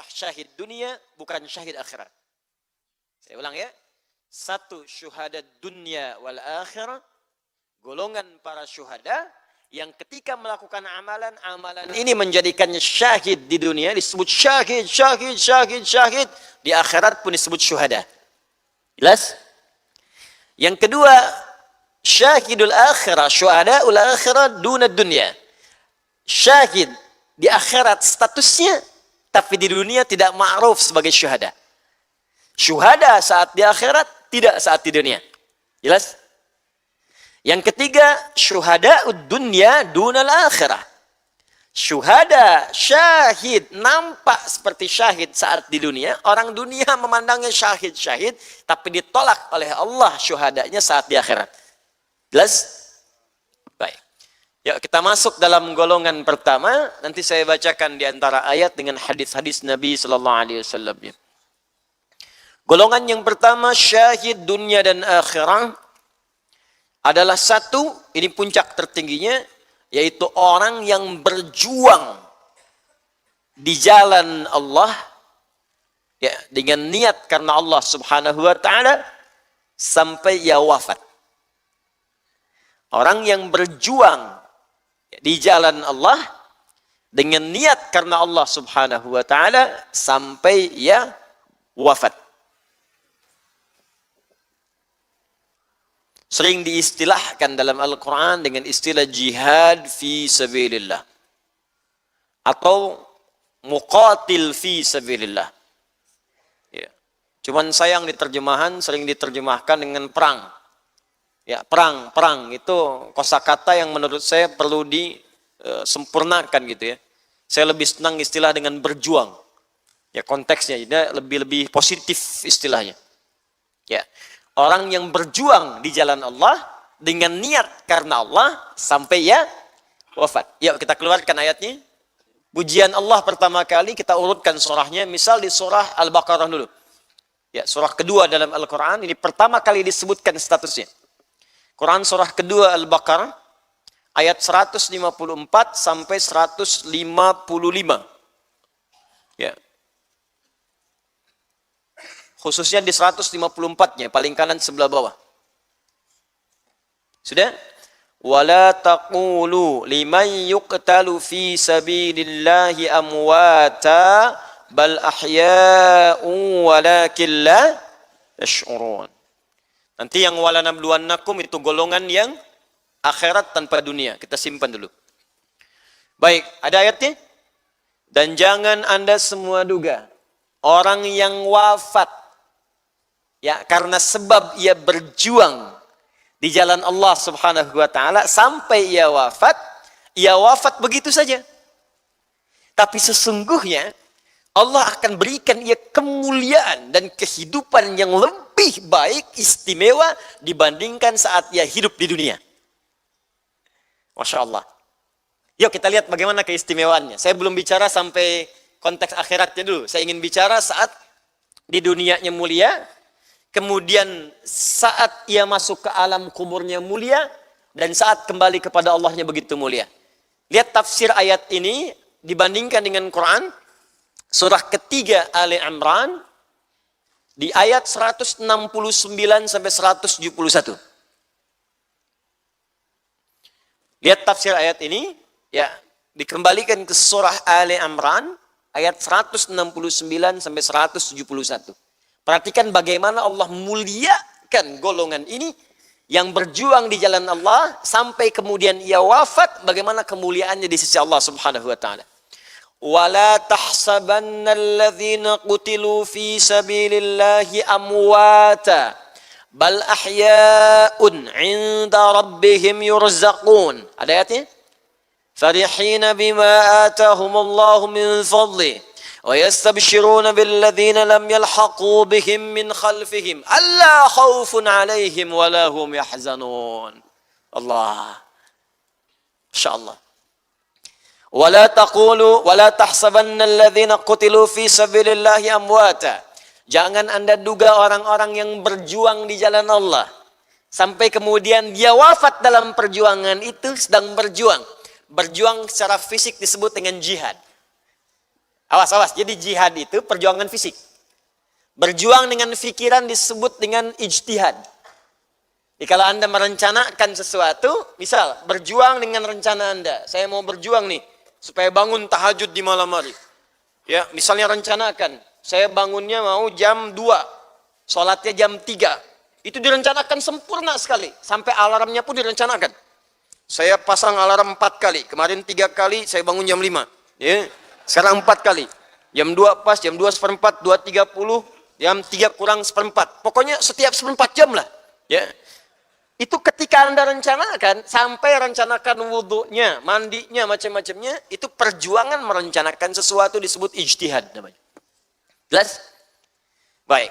[SPEAKER 1] Syahid dunia bukan syahid akhirat. Saya ulang ya. 1 syuhada dunia wal akhirah, golongan para syuhada yang ketika melakukan amalan ini menjadikannya syahid di dunia disebut syahid. Di akhirat pun disebut syuhada. Jelas? Yang kedua, syahidul akhirah, syuhadaul akhirah duna dunia. Syahid di akhirat statusnya, tapi di dunia tidak ma'ruf sebagai syuhada. Syuhada saat di akhirat, tidak saat di dunia. Jelas? Yang ketiga, syuhada'ud dunya dunal akhirah. Syuhada, syahid, nampak seperti syahid saat di dunia. Orang dunia memandangnya syahid, tapi ditolak oleh Allah syuhadanya saat di akhirat. Jelas? Baik. Yuk kita masuk dalam golongan pertama. Nanti saya bacakan di antara ayat dengan hadis-hadis Nabi SAW. Golongan yang pertama, syahid dunia dan akhirah, adalah 1, ini puncak tertingginya, yaitu orang yang berjuang di jalan Allah ya, dengan niat karena Allah Subhanahu wa taala sampai ia wafat.
[SPEAKER 2] Orang yang berjuang di jalan Allah dengan niat karena Allah Subhanahu wa taala sampai ia wafat. Sering diistilahkan dalam Al-Qur'an dengan istilah jihad fi sabilillah atau muqatil fi sabilillah. Ya. Cuman sayang di terjemahan sering diterjemahkan dengan perang. Ya, perang itu kosakata yang menurut saya perlu disempurnakan gitu ya. Saya lebih senang istilah dengan berjuang. Ya, konteksnya jadi lebih positif istilahnya. Ya. Orang yang berjuang di jalan Allah dengan niat karena Allah sampai ya wafat. Yuk kita keluarkan ayatnya. Pujian Allah pertama kali kita urutkan surahnya, misal di surah Al-Baqarah dulu. Ya, surah kedua dalam Al-Qur'an ini pertama kali disebutkan statusnya. Quran surah kedua Al-Baqarah ayat 154 sampai 155. Ya. Khususnya di 154-nya, paling kanan sebelah bawah. Sudah? Wala taqulu liman yuqtalu fi sabilillahi amwata bal ahya'un walakin la yash'urun. Nanti yang wala nabluwannakum itu golongan yang akhirat tanpa dunia. Kita simpan dulu. Baik, ada ayatnya. Dan jangan Anda semua duga orang yang wafat ya karena sebab ia berjuang di jalan Allah Subhanahu wa taala sampai ia wafat begitu saja. Tapi sesungguhnya Allah akan berikan ia kemuliaan dan kehidupan yang lebih baik, istimewa dibandingkan saat ia hidup di dunia. Masya Allah. Yuk kita lihat bagaimana keistimewaannya. Saya belum bicara sampai konteks akhiratnya dulu. Saya ingin bicara saat di dunianya mulia, kemudian saat ia masuk ke alam kuburnya mulia, dan saat kembali kepada Allahnya begitu mulia. Lihat tafsir ayat ini dibandingkan dengan Quran. Surah ketiga Ali Imran di ayat 169 sampai 171. Lihat tafsir ayat ini ya, dikembalikan ke surah Ali Imran ayat 169 sampai 171. Perhatikan bagaimana Allah muliakan golongan ini yang berjuang di jalan Allah sampai kemudian ia wafat, bagaimana kemuliaannya di sisi Allah Subhanahu wa taala. وَلَا تَحْسَبَنَّ الَّذِينَ قُتِلُوا فِي سَبِيلِ اللَّهِ أَمْوَاتًا بَلْ أَحْيَاءٌ عِنْدَ رَبِّهِمْ يُرْزَقُونَ. Ada ayatnya? فَرِحِينَ بِمَا آتَاهُمُ اللَّهُ مِنْ فَضْلِهِ وَيَسْتَبْشِرُونَ بِالَّذِينَ لَمْ يَلْحَقُوا بِهِمْ مِنْ خَلْفِهِمْ أَلَّا خَوْفٌ عَلَيْهِمْ وَلَا هُمْ يَحْزَنُونَ. Allah. Insyaallah. ولا تقولوا ولا تحسبن الذين قتلوا في سبيل الله أمواتا. Jangan Anda duga orang-orang yang berjuang di jalan Allah sampai kemudian dia wafat dalam perjuangan itu sedang berjuang. Berjuang secara fisik disebut dengan jihad. Awas. Jadi jihad itu perjuangan fisik. Berjuang dengan pikiran disebut dengan ijtihad. Jadi kalau Anda merencanakan sesuatu, misal berjuang dengan rencana Anda. Saya mau berjuang nih supaya bangun tahajud di malam hari. Ya, misalnya rencanakan, saya bangunnya mau jam 2, sholatnya jam 3. Itu direncanakan sempurna sekali. Sampai alarmnya pun direncanakan. Saya pasang alarm 4 kali. Kemarin 3 kali, saya bangun jam 5. Ya, sekarang 4 kali. Jam 2 pas, jam 2 seperempat, 2.30, jam 3 kurang seperempat. Pokoknya setiap seperempat jam lah. Ya. Itu ketika Anda rencanakan, sampai rencanakan wudhunya, mandinya, macam-macamnya, itu perjuangan merencanakan sesuatu disebut ijtihad namanya. Jelas? Baik.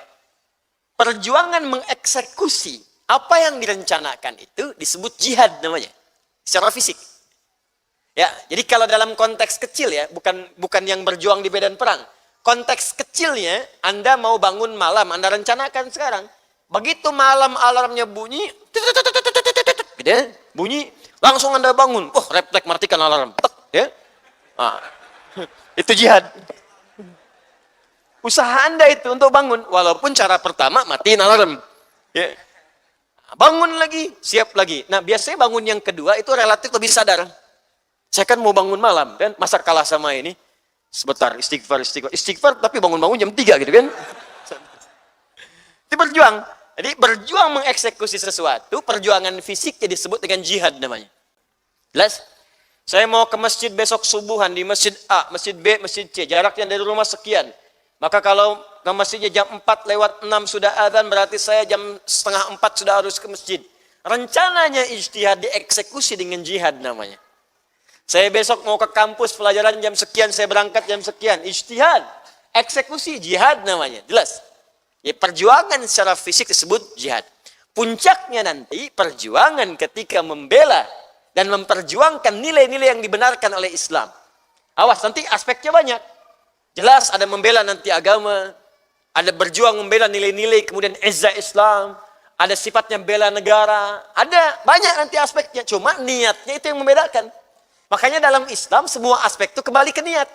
[SPEAKER 2] Perjuangan mengeksekusi apa yang direncanakan itu disebut jihad namanya. Secara fisik. Ya, jadi kalau dalam konteks kecil ya, bukan yang berjuang di medan perang. Konteks kecilnya, Anda mau bangun malam, Anda rencanakan sekarang. Begitu malam alarmnya bunyi, bunyi, langsung Anda bangun. Oh, refleks matikan alarm. Ya. Nah, itu jihad. Usaha Anda itu untuk bangun, walaupun cara pertama matiin alarm. Ya. Bangun lagi, siap lagi. Nah, biasanya bangun yang kedua itu relatif lebih sadar. Saya kan mau bangun malam, kan? Masa kalah sama ini? Sebentar, istighfar, tapi bangun-bangun jam 3 gitu kan? Itu berjuang. Jadi berjuang mengeksekusi sesuatu, perjuangan fisik jadi disebut dengan jihad namanya. Jelas? Saya mau ke masjid besok subuhan di masjid A, masjid B, masjid C. Jaraknya dari rumah sekian. Maka kalau ke masjidnya jam 4 lewat 6 sudah azan, berarti saya jam setengah 4 sudah harus ke masjid. Rencananya ijtihad dieksekusi dengan jihad namanya. Saya besok mau ke kampus pelajaran jam sekian, saya berangkat jam sekian. Ijtihad, eksekusi, jihad namanya. Jelas? Ya, perjuangan secara fisik disebut jihad. Puncaknya nanti perjuangan ketika membela dan memperjuangkan nilai-nilai yang dibenarkan oleh Islam. Awas, nanti aspeknya banyak. Jelas ada membela nanti agama, ada berjuang membela nilai-nilai, kemudian izzah Islam, ada sifatnya bela negara, ada banyak nanti aspeknya. Cuma niatnya itu yang membedakan. Makanya dalam Islam semua aspek itu kembali ke niat.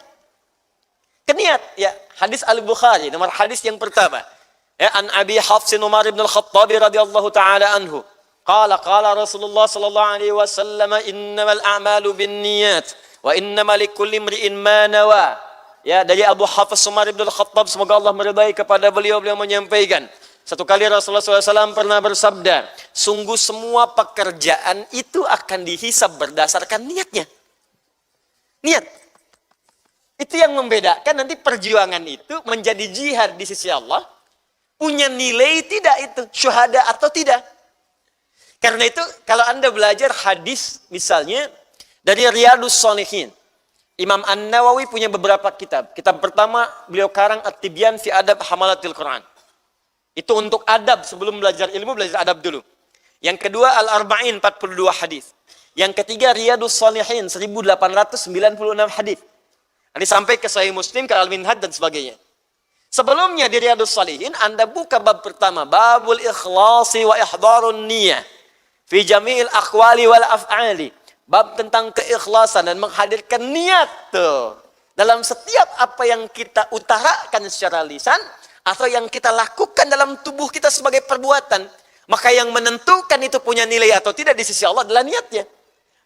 [SPEAKER 2] Ke niat, ya. Hadis Al-Bukhari, nomor hadis yang pertama. Ya, an Abi Hafsin Umar ibn al-Khattab radhiyallahu ta'ala anhu. Qala Rasulullah sallallahu alaihi wasallam innamal a'malu binniyat wa innamal likulli imri'in ma nawa. Ya, dari Abu Hafiz Umar bin Al-Khattab, semoga Allah meridai kepada beliau menyampaikan. Satu kali Rasulullah SAW pernah bersabda, sungguh semua pekerjaan itu akan dihisab berdasarkan niatnya. Niat. Itu yang membedakan nanti perjuangan itu menjadi jihad di sisi Allah. Punya nilai tidak itu, syuhada atau tidak. Karena itu kalau Anda belajar hadis misalnya dari Riyadhus Shalihin, Imam An-Nawawi punya beberapa kitab. Kitab pertama beliau karang At-Tibyan fi Adab Hamalatil Quran. Itu untuk adab, sebelum belajar ilmu belajar adab dulu. Yang kedua Al-Arba'in 42 hadis. Yang ketiga Riyadhus Shalihin 1896 hadis. Nanti sampai ke Sahih Muslim, ke Al-Minhaj dan sebagainya. Sebelumnya di Riyadhus Shalihin Anda buka bab pertama, Babul Ikhlasi wa Ihdarun Niyah fi Jami'il Aqwali wal Af'ali. Bab tentang keikhlasan dan menghadirkan niat tuh dalam setiap apa yang kita utarakan secara lisan atau yang kita lakukan dalam tubuh kita sebagai perbuatan. Maka yang menentukan itu punya nilai atau tidak di sisi Allah adalah niatnya.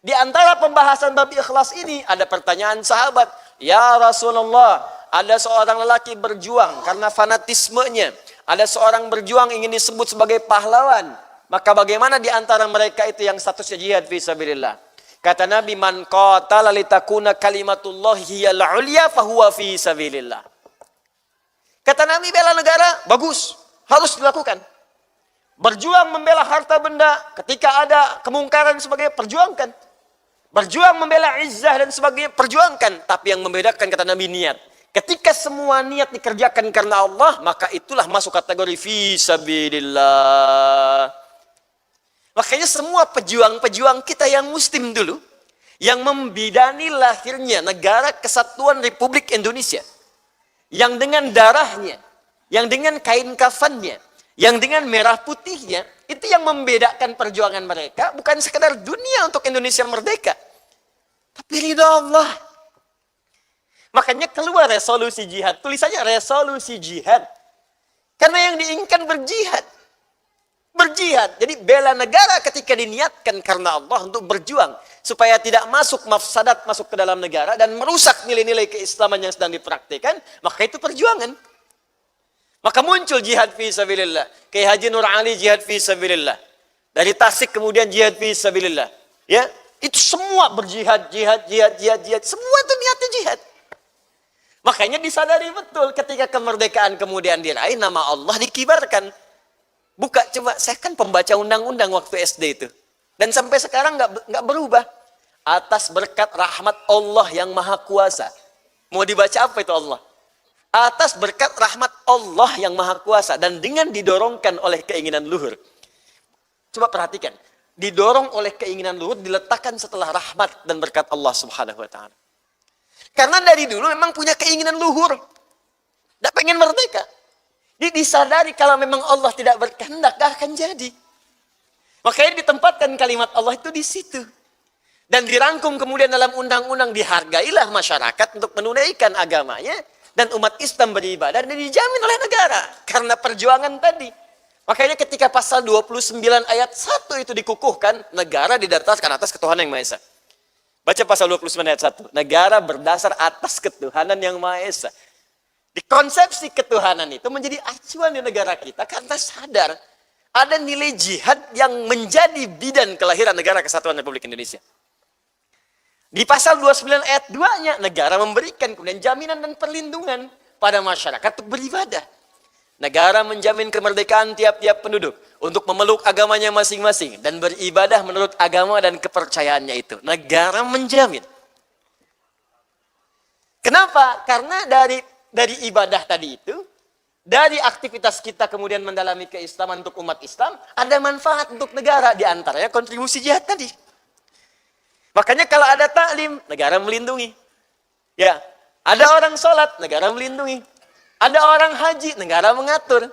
[SPEAKER 2] Di antara pembahasan bab ikhlas ini ada pertanyaan sahabat, "Ya Rasulullah, ada seorang lelaki berjuang karena fanatismenya. Ada seorang berjuang ingin disebut sebagai pahlawan. Maka bagaimana di antara mereka itu yang statusnya jihad fi sabilillah?" Kata Nabi, "Man qatala litakuna kalimatullah hiyal ulya fahuwa fi sabilillah." Kata Nabi, bela negara bagus, harus dilakukan. Berjuang membela harta benda ketika ada kemungkaran sebagai perjuangkan. Berjuang membela izzah dan sebagainya perjuangkan, tapi yang membedakan kata Nabi niat. Ketika semua niat dikerjakan karena Allah, maka itulah masuk kategori fi sabilillah. Makanya semua pejuang-pejuang kita yang muslim dulu, yang membidani lahirnya negara kesatuan Republik Indonesia, yang dengan darahnya, yang dengan kain kafannya, yang dengan merah putihnya, itu yang membedakan perjuangan mereka, bukan sekedar dunia untuk Indonesia merdeka, tapi ridha Allah. Makanya keluar resolusi jihad, tulisannya resolusi jihad, karena yang diinginkan berjihad. Berjihad, jadi bela negara ketika diniatkan karena Allah untuk berjuang supaya tidak masuk mafsadat masuk ke dalam negara dan merusak nilai-nilai keislaman yang sedang dipraktikkan, maka itu perjuangan. Maka muncul jihad fi sabilillah. Kayak Haji Nur Ali jihad fi sabilillah. Dari Tasik kemudian jihad fi sabilillah. Ya, itu semua berjihad, jihad. Semua itu niatnya jihad. Makanya disadari betul ketika kemerdekaan kemudian diraih, nama Allah dikibarkan. Buka coba, saya kan pembaca undang-undang waktu SD itu. Dan sampai sekarang nggak berubah. Atas berkat rahmat Allah yang maha kuasa. Mau dibaca apa itu Allah? Atas berkat rahmat Allah yang maha kuasa. Dan dengan didorongkan oleh keinginan luhur. Coba perhatikan. Didorong oleh keinginan luhur, diletakkan setelah rahmat dan berkat Allah subhanahu wa ta'ala. Karena dari dulu memang punya keinginan luhur. Tidak pengen merdeka. Disadari kalau memang Allah tidak berkehendak, gak akan jadi. Makanya ditempatkan kalimat Allah itu di situ. Dan dirangkum kemudian dalam undang-undang, dihargailah masyarakat untuk menunaikan agamanya. Dan umat Islam beribadah dan dijamin oleh negara. Karena perjuangan tadi. Makanya ketika pasal 29 ayat 1 itu dikukuhkan, negara didasarkan atas ketuhanan yang Maha Esa. Baca pasal 29 ayat 1. Negara berdasar atas ketuhanan yang Maha Esa. Di konsepsi ketuhanan itu menjadi acuan di negara kita karena sadar ada nilai jihad yang menjadi bidan kelahiran negara kesatuan Republik Indonesia. Di pasal 29 ayat 2-nya, negara memberikan kemudian jaminan dan perlindungan pada masyarakat untuk beribadah. Negara menjamin kemerdekaan tiap-tiap penduduk untuk memeluk agamanya masing-masing dan beribadah menurut agama dan kepercayaannya itu. Negara menjamin. Kenapa? Karena dari ibadah tadi itu, dari aktivitas kita kemudian mendalami keislaman untuk umat Islam, ada manfaat untuk negara, di antaranya kontribusi jihad tadi. Makanya kalau ada taklim, negara melindungi. Ya, ada orang sholat, negara melindungi. Ada orang haji, negara mengatur.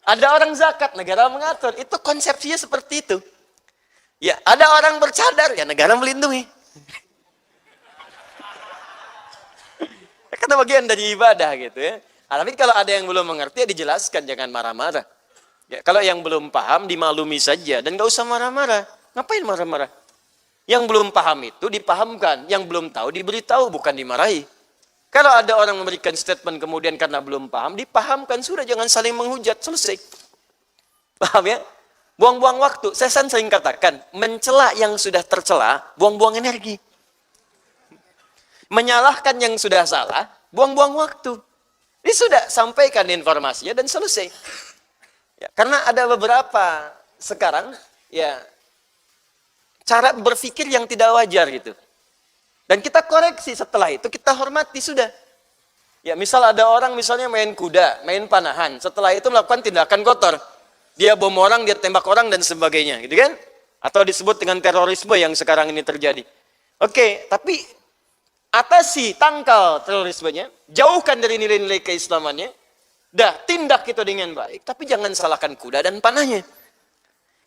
[SPEAKER 2] Ada orang zakat, negara mengatur. Itu konsepsinya seperti itu. Ya, ada orang bercadar, ya negara melindungi. Karena bagian dari ibadah gitu ya. Tapi kalau ada yang belum mengerti, ya dijelaskan, jangan marah-marah. Ya, kalau yang belum paham, dimaklumi saja. Dan gak usah marah-marah. Ngapain marah-marah? Yang belum paham itu dipahamkan. Yang belum tahu diberitahu, bukan dimarahi. Kalau ada orang memberikan statement kemudian karena belum paham, dipahamkan. Sudah, jangan saling menghujat. Selesai. Paham ya? Buang-buang waktu. Saya sering katakan, mencela yang sudah tercela, buang-buang energi. Menyalahkan yang sudah salah, buang-buang waktu. Ini sudah, sampaikan informasinya dan selesai. Ya, karena ada beberapa sekarang, ya, cara berpikir yang tidak wajar gitu. Dan kita koreksi setelah itu, kita hormati sudah. Ya, misal ada orang misalnya main kuda, main panahan, setelah itu melakukan tindakan kotor. Dia bom orang, dia tembak orang dan sebagainya, gitu kan? Atau disebut dengan terorisme yang sekarang ini terjadi. Oke, tapi atasi, tangkal terorismenya, jauhkan dari nilai-nilai keislamannya, dah tindak itu dengan baik, tapi jangan salahkan kuda dan panahnya.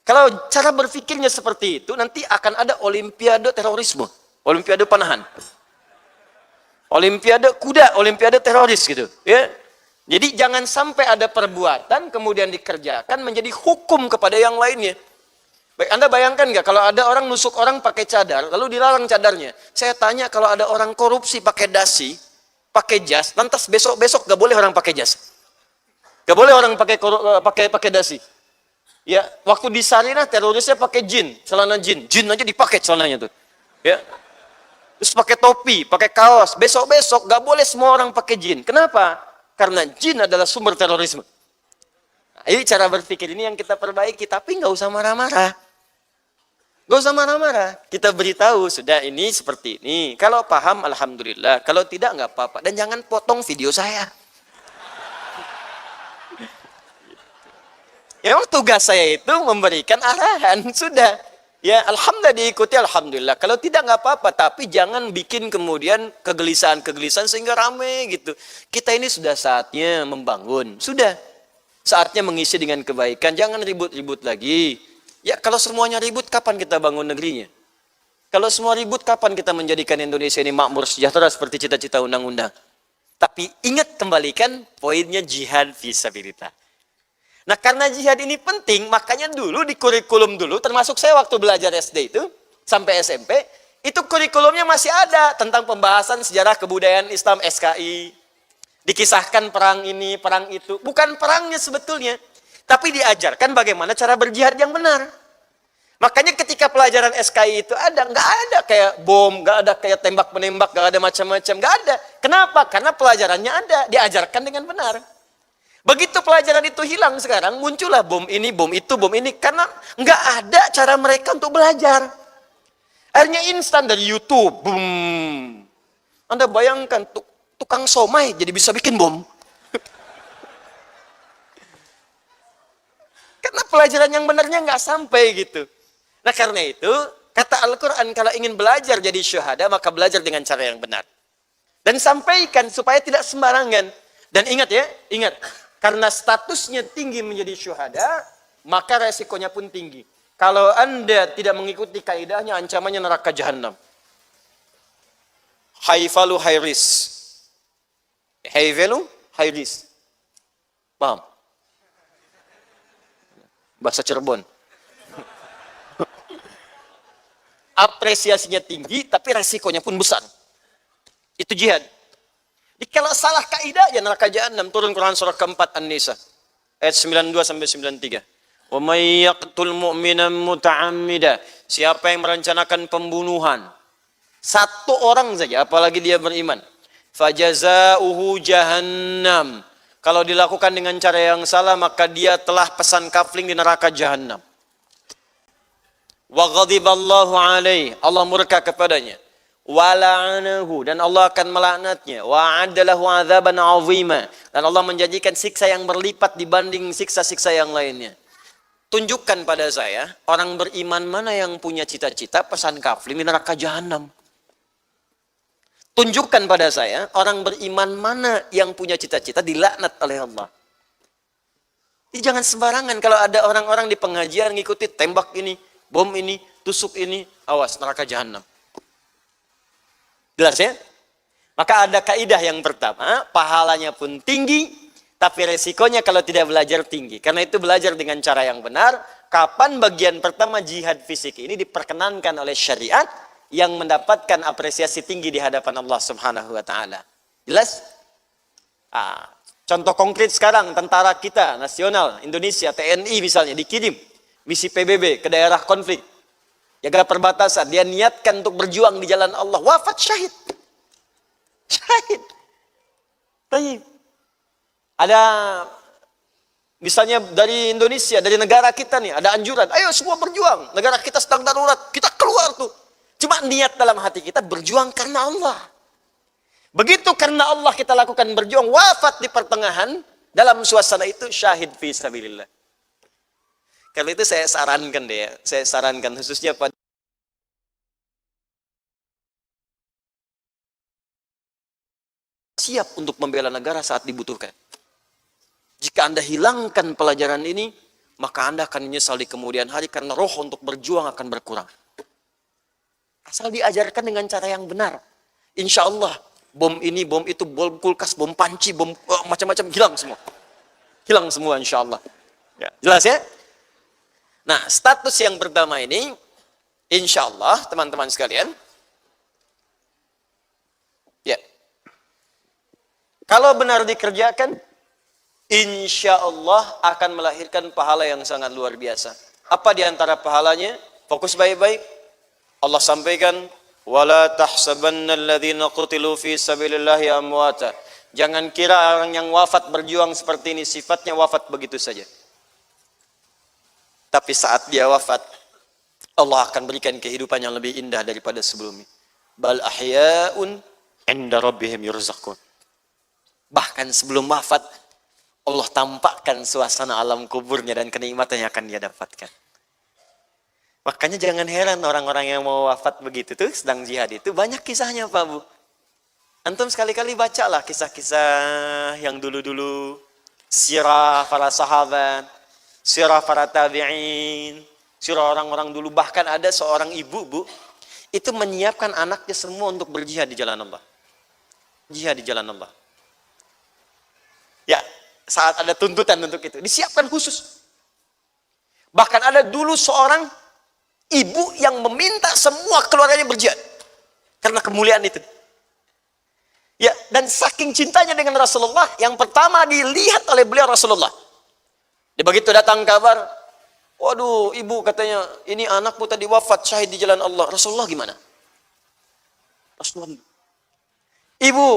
[SPEAKER 2] Kalau cara berpikirnya seperti itu, nanti akan ada olimpiade terorisme, olimpiade panahan, olimpiade kuda, olimpiade teroris gitu. Ya, jadi jangan sampai ada perbuatan kemudian dikerjakan menjadi hukum kepada yang lainnya. Baik, Anda bayangkan nggak kalau ada orang nusuk orang pakai cadar, lalu dilarang cadarnya. Saya tanya kalau ada orang korupsi pakai dasi, pakai jas, lantas besok-besok nggak boleh orang pakai jas, nggak boleh orang pakai dasi. Ya, waktu di Sarinah terorisnya pakai jin, celana jin aja dipakai celananya tuh. Ya, terus pakai topi, pakai kaos. Besok-besok nggak boleh semua orang pakai jin. Kenapa? Karena jin adalah sumber terorisme. Nah, ini cara berpikir ini yang kita perbaiki, tapi nggak usah marah-marah. Gak usah marah-marah. Kita beritahu, sudah ini seperti ini. Kalau paham, alhamdulillah. Kalau tidak, nggak apa-apa. Dan jangan potong video saya. Ya, tugas saya itu memberikan arahan. Sudah. Ya, alhamdulillah diikuti, alhamdulillah. Kalau tidak, nggak apa-apa. Tapi jangan bikin kemudian kegelisahan-kegelisahan sehingga rame gitu. Kita ini sudah saatnya membangun. Sudah. Saatnya mengisi dengan kebaikan. Jangan ribut-ribut lagi. Ya, kalau semuanya ribut, kapan kita bangun negerinya? Kalau semua ribut, kapan kita menjadikan Indonesia ini makmur sejahtera seperti cita-cita undang-undang? Tapi ingat, kembalikan poinnya jihad fisabilillah. Nah, karena jihad ini penting, makanya dulu di kurikulum dulu, termasuk saya waktu belajar SD itu, sampai SMP, itu kurikulumnya masih ada tentang pembahasan sejarah kebudayaan Islam SKI. Dikisahkan perang ini, perang itu. Bukan perangnya sebetulnya. Tapi diajarkan bagaimana cara berjihad yang benar. Makanya ketika pelajaran SKI itu ada, nggak ada kayak bom, nggak ada kayak tembak-menembak, nggak ada macam-macam, nggak ada. Kenapa? Karena pelajarannya ada, diajarkan dengan benar. Begitu pelajaran itu hilang sekarang, muncullah bom ini, bom itu, bom ini. Karena nggak ada cara mereka untuk belajar. Akhirnya instan dari YouTube. Boom. Anda bayangkan, tukang somai jadi bisa bikin bom. Karena pelajaran yang benarnya nggak sampai gitu. Nah, karena itu, kata Al-Quran, kalau ingin belajar jadi syuhada, maka belajar dengan cara yang benar. Dan sampaikan supaya tidak sembarangan. Dan ingat ya, ingat. Karena statusnya tinggi menjadi syuhada, maka resikonya pun tinggi. Kalau Anda tidak mengikuti kaidahnya, ancamannya neraka jahanam. High value, high risk. High value, high risk. Paham? bahasa Cirebon. Apresiasinya tinggi, tapi resikonya pun besar. Itu jihad. Jadi kalau salah kaidah ya neraka jahanam. Turun Quran surah keempat An-Nisa ayat 92 sampai 93. Wa may yaqtul mu'minan muta'ammida. Siapa yang merencanakan pembunuhan satu orang saja, apalagi dia beriman, fajazauhu jahannam. Kalau dilakukan dengan cara yang salah, maka dia telah pesan kafling di neraka jahanam. Wa ghadiballahu alaihi, Allah murka kepadanya. Wa la'anahu, dan Allah akan melaknatnya. Wa adalahu adzaban 'azima, dan Allah menjanjikan siksa yang berlipat dibanding siksa-siksa yang lainnya. Tunjukkan pada saya orang beriman mana yang punya cita-cita pesan kafling di neraka jahanam. Tunjukkan pada saya orang beriman mana yang punya cita-cita dilaknat oleh Allah. Jadi jangan sembarangan kalau ada orang-orang di pengajian ngikuti tembak ini, bom ini, tusuk ini, awas neraka jahanam. Jelas ya? Maka ada kaidah yang pertama, pahalanya pun tinggi, tapi resikonya kalau tidak belajar tinggi. Karena itu belajar dengan cara yang benar. Kapan bagian pertama jihad fisik ini diperkenankan oleh syariat yang mendapatkan apresiasi tinggi di hadapan Allah Subhanahu wa taala. Jelas? Contoh konkret sekarang tentara kita nasional Indonesia TNI misalnya dikirim misi PBB ke daerah konflik, jaga perbatasan, dia niatkan untuk berjuang di jalan Allah, wafat syahid. Syahid. Baik. Ada misalnya dari Indonesia, dari negara kita nih, ada anjuran, ayo semua berjuang, negara kita sedang darurat, kita keluar tuh. Cuma niat dalam hati kita berjuang karena Allah. Begitu karena Allah kita lakukan berjuang, wafat di pertengahan, dalam suasana itu syahid fi sabilillah. Karena itu saya sarankan deh, saya sarankan khususnya pada siap untuk membela negara saat dibutuhkan. Jika Anda hilangkan pelajaran ini, maka Anda akan menyesal di kemudian hari karena roh untuk berjuang akan berkurang. Asal diajarkan dengan cara yang benar. Insya Allah, bom ini, bom itu, bom kulkas, bom panci, bom macam-macam hilang semua. Hilang semua insya Allah. Ya, jelas ya? Nah, status yang pertama ini, insya Allah, teman-teman sekalian, ya, kalau benar dikerjakan, insya Allah akan melahirkan pahala yang sangat luar biasa. Apa di antara pahalanya? Fokus baik-baik. Allah sampaikan, wala tahsabanna alladhina qutilu fi sabilillahi amwata. Jangan kira orang yang wafat berjuang seperti ini sifatnya wafat begitu saja. Tapi saat dia wafat, Allah akan berikan kehidupan yang lebih indah daripada sebelumnya. Bal ahya'un 'inda rabbihim yurzaqun. Bahkan sebelum wafat, Allah tampakkan suasana alam kuburnya dan kenikmatan yang akan dia dapatkan. Makanya jangan heran orang-orang yang mau wafat begitu tuh sedang jihad itu banyak kisahnya Pak Bu. Antum sekali-kali bacalah kisah-kisah yang dulu-dulu, sirah para sahabat, sirah para tabi'in, sirah orang-orang dulu. Bahkan ada seorang ibu Bu, itu menyiapkan anaknya semua untuk berjihad di jalan Allah. Jihad di jalan Allah. Ya, saat ada tuntutan untuk itu, disiapkan khusus. Bahkan ada dulu seorang ibu yang meminta semua keluarganya berjihad karena kemuliaan itu. Ya, dan saking cintanya dengan Rasulullah, yang pertama dilihat oleh beliau Rasulullah. Dia begitu datang kabar, waduh ibu katanya, ini anakmu tadi wafat syahid di jalan Allah. Rasulullah gimana? Rasulullah, ibu,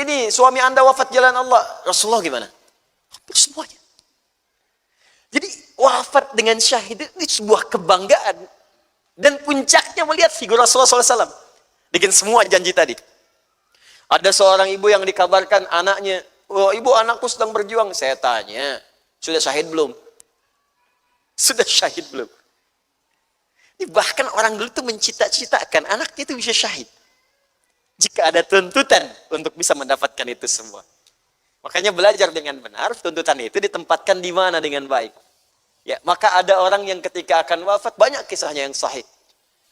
[SPEAKER 2] ini suami anda wafat jalan Allah. Rasulullah gimana? Hampir semuanya. Jadi wafat dengan syahid ini sebuah kebanggaan. Dan puncaknya melihat figur Rasulullah SAW. Dengan semua janji tadi. Ada seorang ibu yang dikabarkan anaknya, oh ibu anakku sedang berjuang. Saya tanya, sudah syahid belum? Sudah syahid belum? Ini bahkan orang dulu itu mencita-citakan anaknya itu bisa syahid. Jika ada tuntutan untuk bisa mendapatkan itu semua. Makanya belajar dengan benar, tuntutan itu ditempatkan di mana dengan baik. Ya, maka ada orang yang ketika akan wafat, banyak kisahnya yang sahih.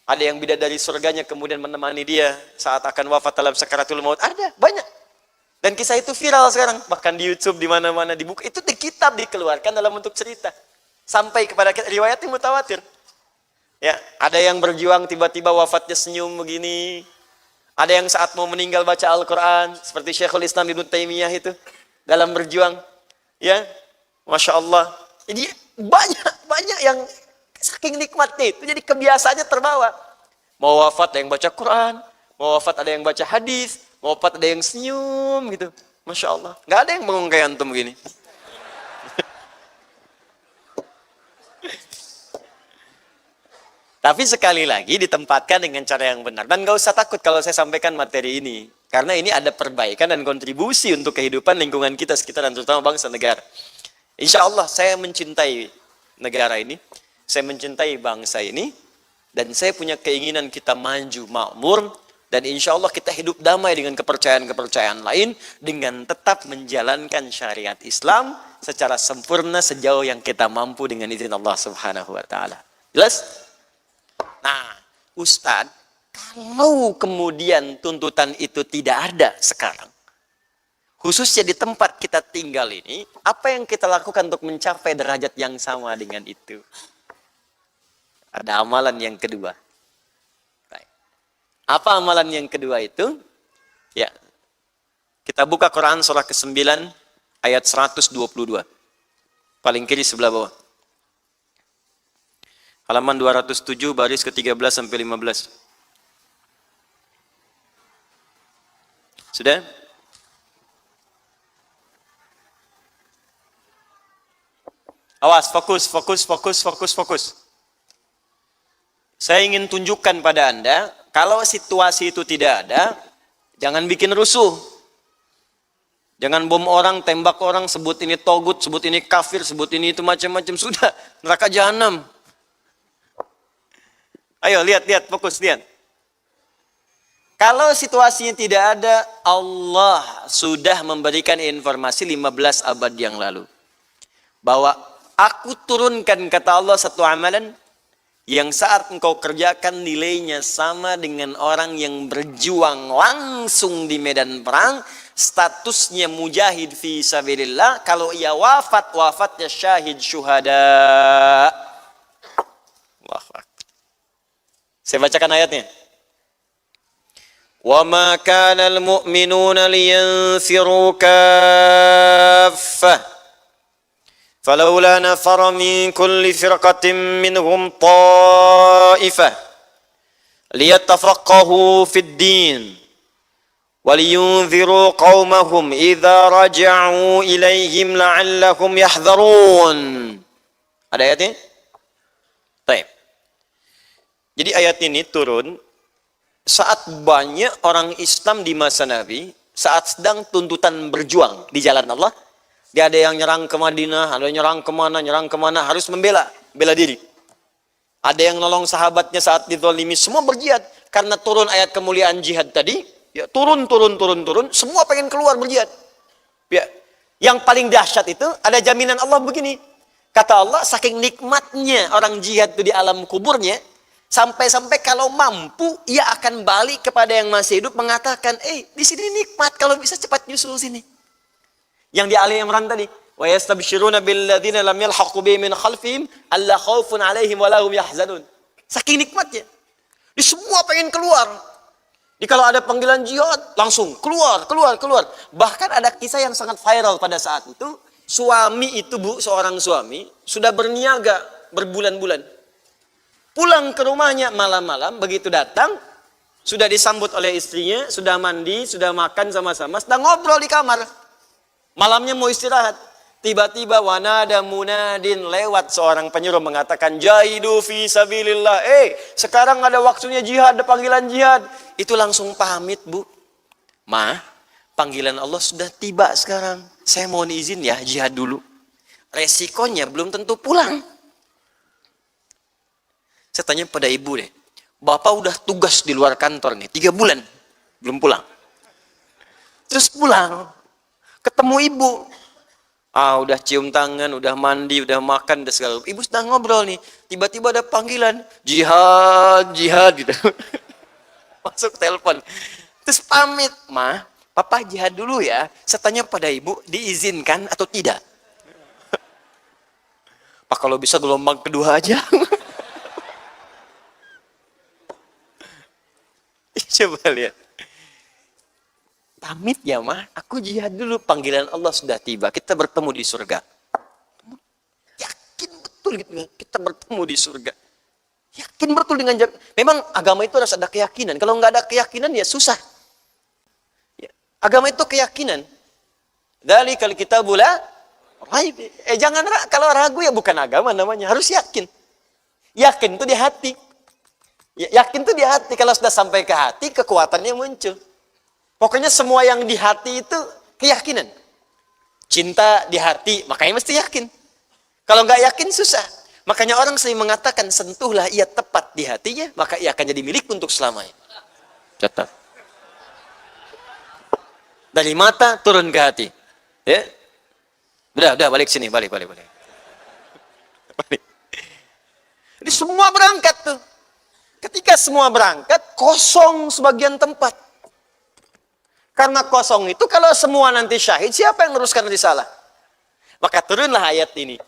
[SPEAKER 2] Ada yang bidadari surganya kemudian menemani dia saat akan wafat dalam sakaratul maut. Ada, banyak. Dan kisah itu viral sekarang. Bahkan di YouTube, di mana-mana dibuka. Itu di kitab dikeluarkan dalam bentuk cerita. Sampai kepada kita, riwayatnya mutawatir. Ya, ada yang berjuang tiba-tiba wafatnya senyum begini. Ada yang saat mau meninggal baca Al-Quran, seperti Syekhul Islam Ibnu Taimiyah itu dalam berjuang. Ya, Masya Allah. Jadi banyak yang saking nikmatnya itu, jadi kebiasaannya terbawa. Mau wafat ada yang baca Quran, mau wafat ada yang baca hadis, mau wafat ada yang senyum gitu. Masya Allah. Nggak ada yang bengong kayak antum begini. Tapi sekali lagi ditempatkan dengan cara yang benar. Dan gak usah takut kalau saya sampaikan materi ini. Karena ini ada perbaikan dan kontribusi untuk kehidupan lingkungan kita sekitar dan terutama bangsa negara. Insya Allah saya mencintai negara ini. Saya mencintai bangsa ini. Dan saya punya keinginan kita maju makmur. Dan insya Allah kita hidup damai dengan kepercayaan-kepercayaan lain. Dengan tetap menjalankan syariat Islam secara sempurna sejauh yang kita mampu dengan izin Allah Subhanahu wa Ta'ala. Jelas? Nah, Ustadz, kalau kemudian tuntutan itu tidak ada sekarang, khususnya di tempat kita tinggal ini, apa yang kita lakukan untuk mencapai derajat yang sama dengan itu? Ada amalan yang kedua. Baik. Apa amalan yang kedua itu? Ya, kita buka Quran surah ke-9 ayat 122. Paling kiri sebelah bawah. Halaman 207 baris ke-13 sampai 15. Sudah? Awas, fokus. Saya ingin tunjukkan pada Anda, kalau situasi itu tidak ada, jangan bikin rusuh. Jangan bom orang, tembak orang, sebut ini togut, sebut ini kafir, sebut ini itu macam-macam. Sudah, neraka jahanam. Ayo lihat, fokus, lihat. Kalau situasinya tidak ada, Allah sudah memberikan informasi 15 abad yang lalu. Bahwa aku turunkan, kata Allah, satu amalan yang saat engkau kerjakan nilainya sama dengan orang yang berjuang langsung di medan perang. Statusnya mujahid fi sabilillah. Kalau ia wafat, wafatnya syahid syuhada. Allahu Akbar. Saya bacakan ayatnya. Wa ma kana al-mu'minuna liyanfiru kaffah. Falawla nafara min kulli firqatin minhum ta'ifah liyatafaqahu fid din wa liyunziru qaumahum idza raja'u ilaihim la'allahum yahdharun. Ada ayatnya? Baik. Jadi ayat ini turun saat banyak orang Islam di masa Nabi, saat sedang tuntutan berjuang di jalan Allah. Dia ada yang nyerang ke Madinah, ada yang nyerang kemana, harus bela diri. Ada yang nolong sahabatnya saat dizalimi, semua berjihad. Karena turun ayat kemuliaan jihad tadi, ya turun, semua pengen keluar berjihad. Ya, yang paling dahsyat itu ada jaminan Allah begini. Kata Allah, saking nikmatnya orang jihad itu di alam kuburnya, sampai-sampai kalau mampu, ia akan balik kepada yang masih hidup mengatakan, di sini nikmat, kalau bisa cepat nyusul sini. Yang di Ali Imran tadi, wa yastabshiruna billadzina lam yalhaqu bihim min khalfihim alla khaufun 'alaihim wa lahum yahzanun. Saking nikmatnya. Di semua pengen keluar. Di kalau ada panggilan jihad, langsung keluar. Bahkan ada kisah yang sangat viral pada saat itu, suami itu, Bu, seorang suami sudah berniaga berbulan-bulan. Pulang ke rumahnya malam-malam, begitu datang, sudah disambut oleh istrinya, sudah mandi, sudah makan sama-sama, sedang ngobrol di kamar. Malamnya mau istirahat. Tiba-tiba wanada munadin, lewat seorang penyuruh mengatakan, jahidu fi sabilillah. Sekarang ada waktunya jihad, ada panggilan jihad. Itu langsung pamit, Bu. Ma, panggilan Allah sudah tiba sekarang. Saya mohon izin ya, jihad dulu. Resikonya belum tentu pulang. Saya tanya pada ibu deh, bapak udah tugas di luar kantor nih, 3 bulan, belum pulang. Terus pulang, ketemu ibu. Udah cium tangan, udah mandi, udah makan, udah segala. Ibu sedang ngobrol nih, tiba-tiba ada panggilan, jihad gitu. Masuk telepon. Terus pamit, Ma, papa jihad dulu ya. Saya tanya pada ibu, diizinkan atau tidak? Pak, kalau bisa gelombang kedua aja. Coba lihat. Pamit ya mah, aku jihad dulu, panggilan Allah sudah tiba, kita bertemu di surga. Yakin betul gitu ya, kita bertemu di surga. Yakin betul dengan memang agama itu harus ada keyakinan. Kalau nggak ada keyakinan ya susah. Ya, agama itu keyakinan. Dzalikal kitabul la raib. Jangan kalau ragu ya bukan agama namanya, harus yakin. Yakin itu di hati. Yakin itu di hati, kalau sudah sampai ke hati kekuatannya muncul. Pokoknya semua yang di hati itu keyakinan. Cinta di hati, makanya mesti yakin. Kalau nggak yakin susah. Makanya orang sering mengatakan, sentuhlah ia tepat di hatinya, maka ia akan jadi milik untuk selamanya. Catat. Dari mata turun ke hati. Ya. Udah balik sini, balik. Jadi semua berangkat tuh. Ketika semua berangkat, kosong sebagian tempat. Karena kosong itu, kalau semua nanti syahid, siapa yang meneruskan risalah? Maka turunlah ayat ini.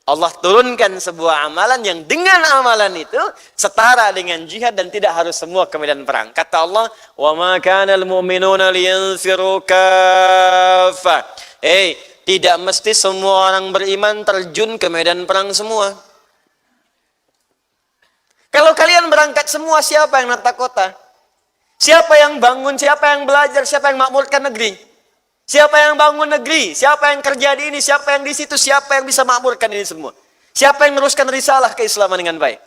[SPEAKER 2] Allah turunkan sebuah amalan yang dengan amalan itu setara dengan jihad dan tidak harus semua ke medan perang. Kata Allah, "Wa ma kana al-mu'minuna liyanfiru kaffah." Tidak mesti semua orang beriman terjun ke medan perang semua. Kalau kalian berangkat semua, siapa yang nata kota? Siapa yang bangun, siapa yang belajar, siapa yang makmurkan negeri? Siapa yang bangun negeri? Siapa yang kerja di ini? Siapa yang di situ? Siapa yang bisa makmurkan ini semua? Siapa yang meneruskan risalah keislaman dengan baik?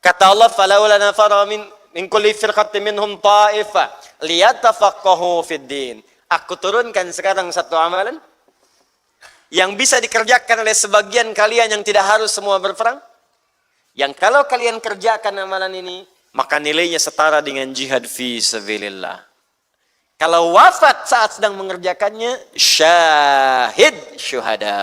[SPEAKER 2] Kata Allah, "Falaula nafara min kulli firqatin minhum ta'ifah liyatafaqahu fid din." Aku turunkan sekarang satu amalan yang bisa dikerjakan oleh sebagian kalian yang tidak harus semua berperang. Yang kalau kalian kerjakan amalan ini, maka nilainya setara dengan jihad fi sabilillah. Kalau wafat saat sedang mengerjakannya, syahid syuhada.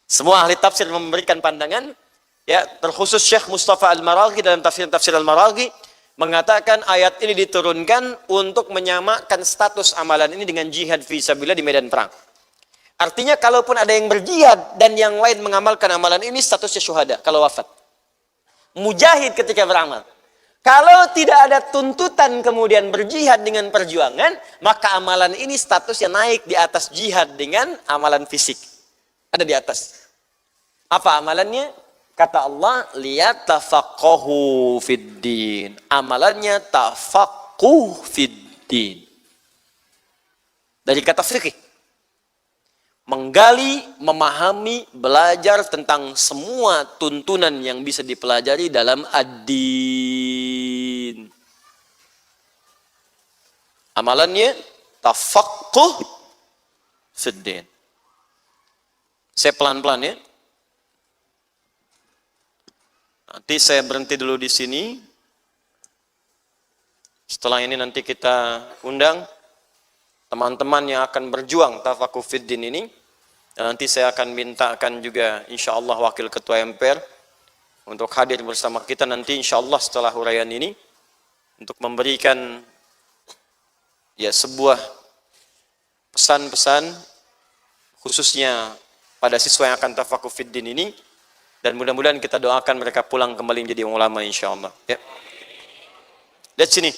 [SPEAKER 2] Semua ahli tafsir memberikan pandangan, ya, terkhusus Syekh Mustafa Al-Maraghi dalam tafsir Al-Maraghi mengatakan ayat ini diturunkan untuk menyamakan status amalan ini dengan jihad fi sabilillah di medan perang. Artinya kalaupun ada yang berjihad dan yang lain mengamalkan amalan ini, statusnya syuhada kalau wafat. Mujahid ketika beramal. Kalau tidak ada tuntutan kemudian berjihad dengan perjuangan, maka amalan ini statusnya naik di atas jihad dengan amalan fisik. Ada di atas. Apa amalannya? Kata Allah, liyatafaqahu fid din. Amalannya tafaqquh fid din. Dari kata fikih. Menggali, memahami, belajar tentang semua tuntunan yang bisa dipelajari dalam ad-din. Amalannya tafaqquh fid din. Saya pelan-pelan ya. Nanti saya berhenti dulu di sini. Setelah ini nanti kita undang teman-teman yang akan berjuang tafaqquh fid din ini. Dan nanti saya akan mintakan juga insyaallah wakil ketua MPR untuk hadir bersama kita nanti insyaallah setelah huraian ini untuk memberikan ya sebuah pesan-pesan khususnya pada siswa yang akan tafaqquh fid din ini, dan mudah-mudahan kita doakan mereka pulang kembali menjadi ulama insyaallah ya. Lihat sini.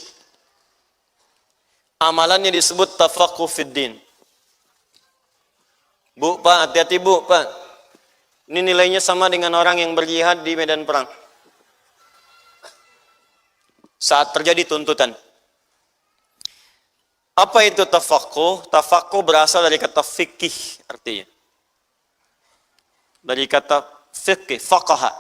[SPEAKER 2] Amalannya disebut tafaqquh fid din. Bu, Pak, hati-hati Bu, Pak. Ini nilainya sama dengan orang yang berjihad di medan perang. Saat terjadi tuntutan. Apa itu tafaqquh? Tafaqquh berasal dari kata fikih artinya. Dari kata fikih, faqaha.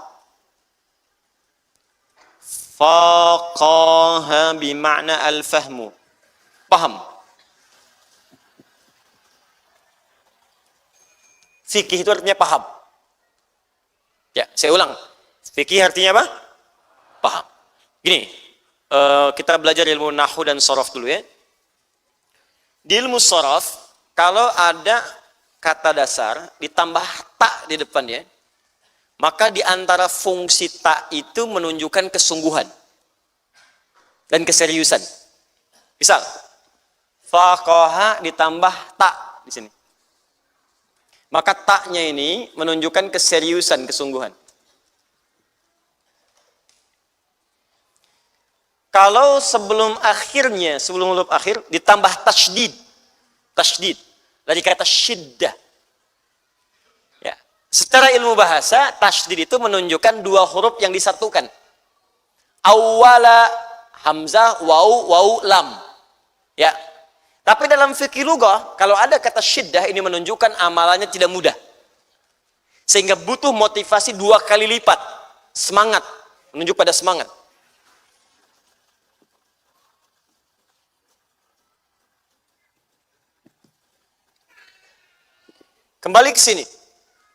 [SPEAKER 2] Faqaha bima'na al-fahmu. Paham. Fikih itu artinya paham. Ya, saya ulang. Fikih artinya apa? Paham. Gini, kita belajar ilmu nahwu dan sorof dulu ya. Di ilmu sorof, kalau ada kata dasar ditambah tak di depannya, maka di antara fungsi tak itu menunjukkan kesungguhan dan keseriusan. Misal, faqaha ditambah tak di sini. Maka taknya ini menunjukkan keseriusan, kesungguhan. Kalau sebelum huruf akhir ditambah tasydid. Tasydid dari kata syiddah. Ya. Secara ilmu bahasa, tasydid itu menunjukkan dua huruf yang disatukan. Awwala hamzah, waw, lam. Ya. Tapi dalam fikih lughah, kalau ada kata syiddah ini menunjukkan amalannya tidak mudah. Sehingga butuh motivasi 2 kali lipat. Semangat, menunjuk pada semangat. Kembali ke sini.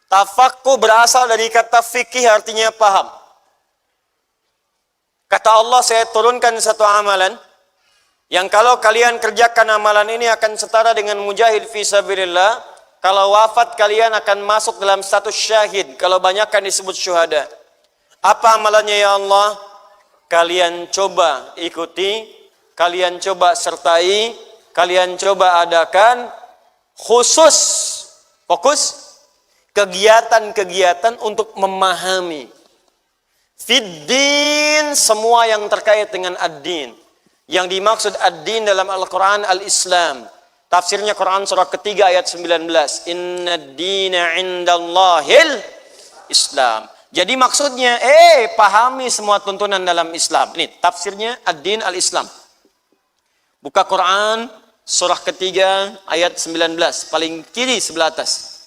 [SPEAKER 2] Tafakkur berasal dari kata fikih, artinya paham. Kata Allah, saya turunkan satu amalan yang kalau kalian kerjakan amalan ini akan setara dengan mujahid fi sabilillah. Kalau wafat kalian akan masuk dalam status syahid. Kalau banyak kan disebut syuhada. Apa amalannya ya Allah? Kalian coba ikuti, kalian coba sertai, kalian coba adakan khusus fokus kegiatan-kegiatan untuk memahami fiddin, semua yang terkait dengan ad-din. Yang dimaksud ad-din dalam Al-Quran al-Islam. Tafsirnya Quran surah ketiga ayat 19. Inna ad-dina indallahil Islam. Jadi maksudnya, pahami semua tuntunan dalam Islam. Ini tafsirnya ad-din al-Islam. Buka Quran surah ketiga ayat 19, paling kiri sebelah atas.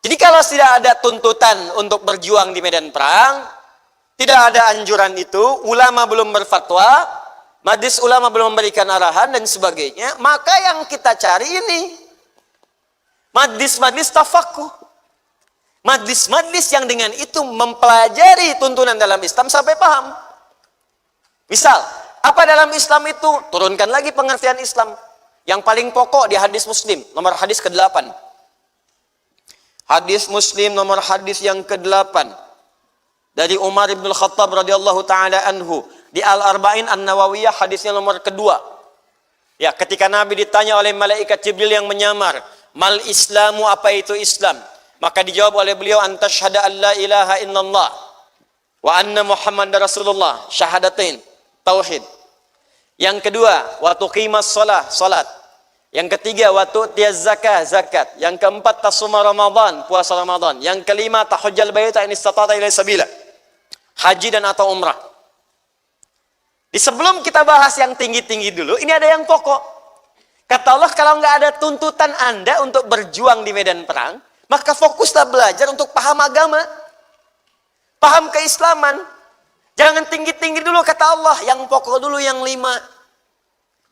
[SPEAKER 2] Jadi kalau tidak ada tuntutan untuk berjuang di medan perang, tidak ada anjuran itu, ulama belum berfatwa, majelis ulama belum memberikan arahan dan sebagainya, maka yang kita cari ini majelis-majelis tafaqquh. Majelis-majelis yang dengan itu mempelajari tuntunan dalam Islam sampai paham. Misal, apa dalam Islam itu? Turunkan lagi pengertian Islam. Yang paling pokok di hadis Muslim, nomor hadis ke-8. Hadis Muslim nomor hadis yang ke-8. Dari Umar bin Khattab radhiyallahu taala anhu, di Al-Arba'in An-Nawawiyah hadisnya nomor kedua. Ya, ketika Nabi ditanya oleh malaikat Jibril yang menyamar, "Mal Islamu, apa itu Islam?" Maka dijawab oleh beliau, "Antasyhada an la ilaha illallah wa anna Muhammadar Rasulullah." Syahadatain, tauhid. Yang kedua, wa tuqimas shalah, salat. Yang ketiga, wa tu'tiyaz zakah, zakat. Yang keempat, tasuma Ramadan, puasa Ramadan. Yang kelima, tahujjal baita in istata'ta ilaihi sabila. Haji dan atau umrah. Di sebelum kita bahas yang tinggi-tinggi dulu, ini ada yang pokok. Kata Allah, kalau nggak ada tuntutan Anda untuk berjuang di medan perang, maka fokuslah belajar untuk paham agama. Paham keislaman. Jangan tinggi-tinggi dulu kata Allah, yang pokok dulu yang 5.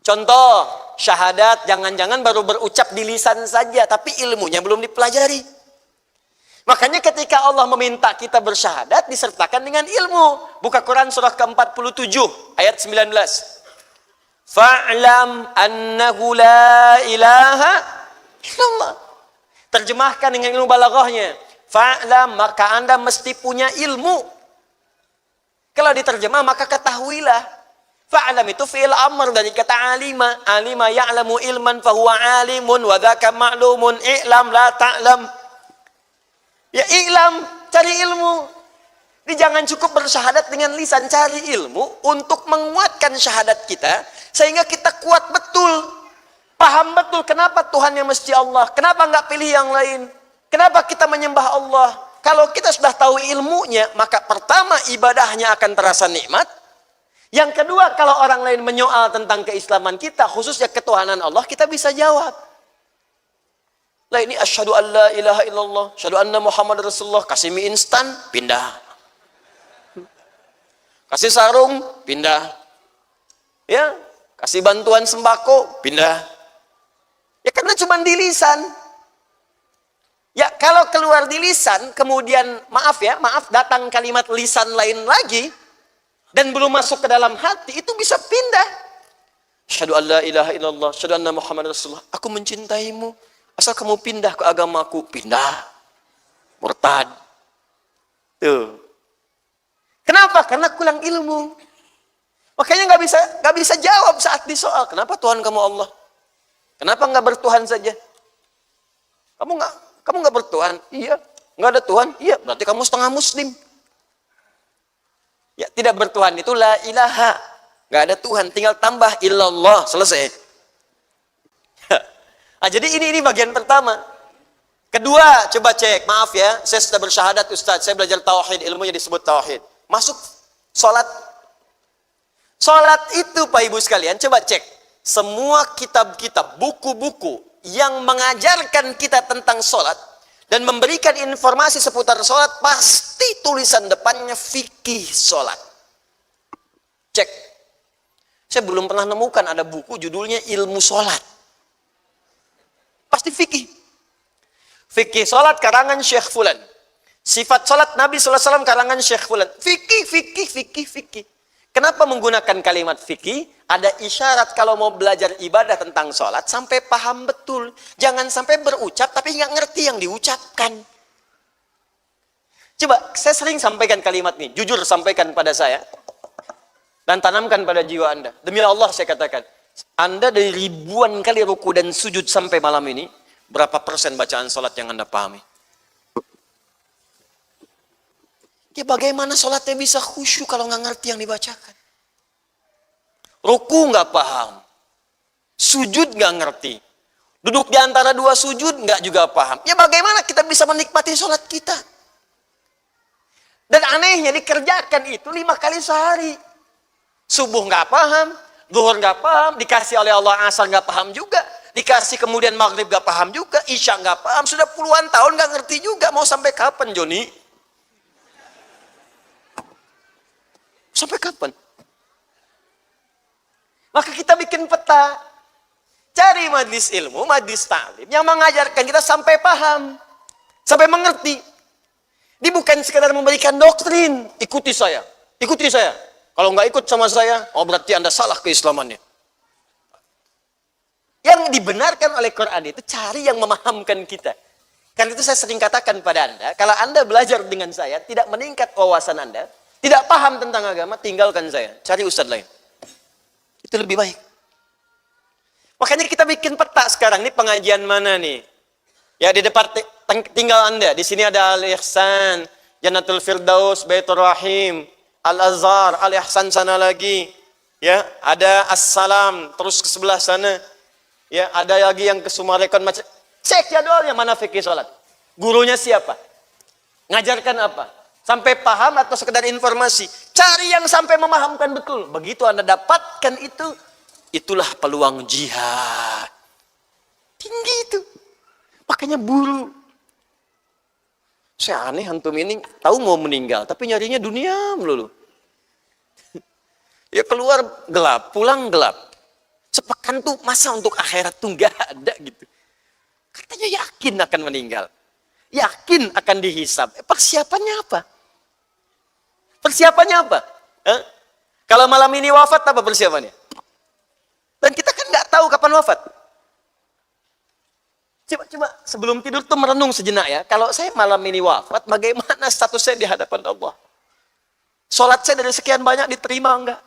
[SPEAKER 2] Contoh, syahadat jangan-jangan baru berucap di lisan saja, tapi ilmunya belum dipelajari. Makanya ketika Allah meminta kita bersyahadat, disertakan dengan ilmu. Buka Quran surah ke-47, ayat 19. Fa'lam annahu la ilaha illallah. Terjemahkan dengan ilmu balaghahnya. Fa'lam, maka Anda mesti punya ilmu. Kalau diterjemah, maka ketahuilah. Fa'lam itu fi'il amr dari kata alima. Alima ya'lamu ilman fahuwa alimun wa dhaka ma'lumun i'lam la ta'lam. Ya i'lam, cari ilmu. Jadi jangan cukup bersyahadat dengan lisan, cari ilmu untuk menguatkan syahadat kita sehingga kita kuat betul. Paham betul kenapa Tuhan yang mesti Allah, kenapa nggak pilih yang lain, kenapa kita menyembah Allah. Kalau kita sudah tahu ilmunya, maka pertama ibadahnya akan terasa nikmat. Yang kedua, kalau orang lain menyoal tentang keislaman kita, khususnya ketuhanan Allah, kita bisa jawab. Lah ini asyhadu an la ilaha illallah, asyhadu anna Muhammad Rasulullah, kasih mie instan, pindah. Kasih sarung, pindah. Ya, kasih bantuan sembako, pindah. Ya karena cuma di lisan. Ya kalau keluar di lisan, kemudian maaf datang kalimat lisan lain lagi, dan belum masuk ke dalam hati, itu bisa pindah. Asyhadu an la ilaha illallah, asyhadu anna Muhammad Rasulullah. Aku mencintaimu. Asal kamu pindah ke agamaku, pindah. Murtad. Tuh. Kenapa? Karena kurang ilmu. Makanya nggak bisa jawab saat disoal. Kenapa Tuhan kamu Allah? Kenapa nggak bertuhan saja? Kamu nggak bertuhan? Iya. Nggak ada Tuhan? Iya. Berarti kamu setengah Muslim. Ya, tidak bertuhan itu la ilaha. Nggak ada Tuhan. Tinggal tambah illallah. Selesai. Nah, jadi ini bagian pertama. Kedua, coba cek. Maaf ya, saya sudah bersyahadat Ustaz. Saya belajar tauhid, ilmunya disebut tauhid. Masuk sholat. Sholat itu Pak Ibu sekalian, coba cek. Semua kitab-kitab, buku-buku yang mengajarkan kita tentang sholat dan memberikan informasi seputar sholat, pasti tulisan depannya fikih sholat. Cek. Saya belum pernah nemukan ada buku judulnya ilmu sholat. Pasti fikih. Fikih sholat karangan Syekh Fulan. Sifat sholat Nabi SAW karangan Syekh Fulan. Fikih. Kenapa menggunakan kalimat fikih? Ada isyarat kalau mau belajar ibadah tentang sholat sampai paham betul. Jangan sampai berucap tapi nggak ngerti yang diucapkan. Coba, saya sering sampaikan kalimat ini. Jujur sampaikan pada saya. Dan tanamkan pada jiwa Anda. Demi Allah saya katakan. Anda dari ribuan kali ruku dan sujud sampai malam ini. Berapa persen bacaan sholat yang Anda pahami? Ya bagaimana sholatnya bisa khusyuk kalau nggak ngerti yang dibacakan? Ruku nggak paham. Sujud nggak ngerti. Duduk di antara dua sujud nggak juga paham. Ya bagaimana kita bisa menikmati sholat kita? Dan anehnya dikerjakan itu 5 kali sehari. Subuh nggak paham, zuhur nggak paham, dikasih oleh Allah asar nggak paham juga. Dikasih kemudian maghrib gak paham juga, isya gak paham, sudah puluhan tahun gak ngerti juga. Mau sampai kapan Joni? Sampai kapan? Maka kita bikin peta. Cari majlis ilmu, majlis ta'lim yang mengajarkan kita sampai paham, sampai mengerti. Dia bukan sekedar memberikan doktrin. Ikuti saya. Kalau nggak ikut sama saya, oh berarti Anda salah keislamannya. Yang dibenarkan oleh Quran itu cari yang memahamkan kita. Karena itu saya sering katakan pada Anda, kalau Anda belajar dengan saya, tidak meningkat wawasan Anda, tidak paham tentang agama, tinggalkan saya. Cari ustadz lain. Itu lebih baik. Makanya kita bikin peta sekarang, ini pengajian mana nih? Ya di depan tinggal Anda, di sini ada Al-Ihsan, Jannatul Firdaus, Baitur Rahim, Al-Azhar, Al-Ihsan sana lagi. Ya, ada As-Salam, terus ke sebelah sana. Ya, ada lagi yang ke Sumarekon macam. Cek jadwalnya mana fikih sholat. Gurunya siapa? Ngajarkan apa? Sampai paham atau sekedar informasi? Cari yang sampai memahamkan betul. Begitu Anda dapatkan itu, itulah peluang jihad. Tinggi itu. Makanya buru. Saya aneh antum ini tahu mau meninggal, tapi nyarinya dunia melulu. Ya keluar gelap, pulang gelap. Sepekan tuh masa untuk akhirat tuh nggak ada gitu. Katanya yakin akan meninggal. Yakin akan dihisab. Persiapannya apa? Kalau malam ini wafat apa persiapannya? Dan kita kan nggak tahu kapan wafat. Coba sebelum tidur tuh merenung sejenak ya. Kalau saya malam ini wafat, bagaimana status saya di hadapan Allah? Sholat saya dari sekian banyak diterima enggak?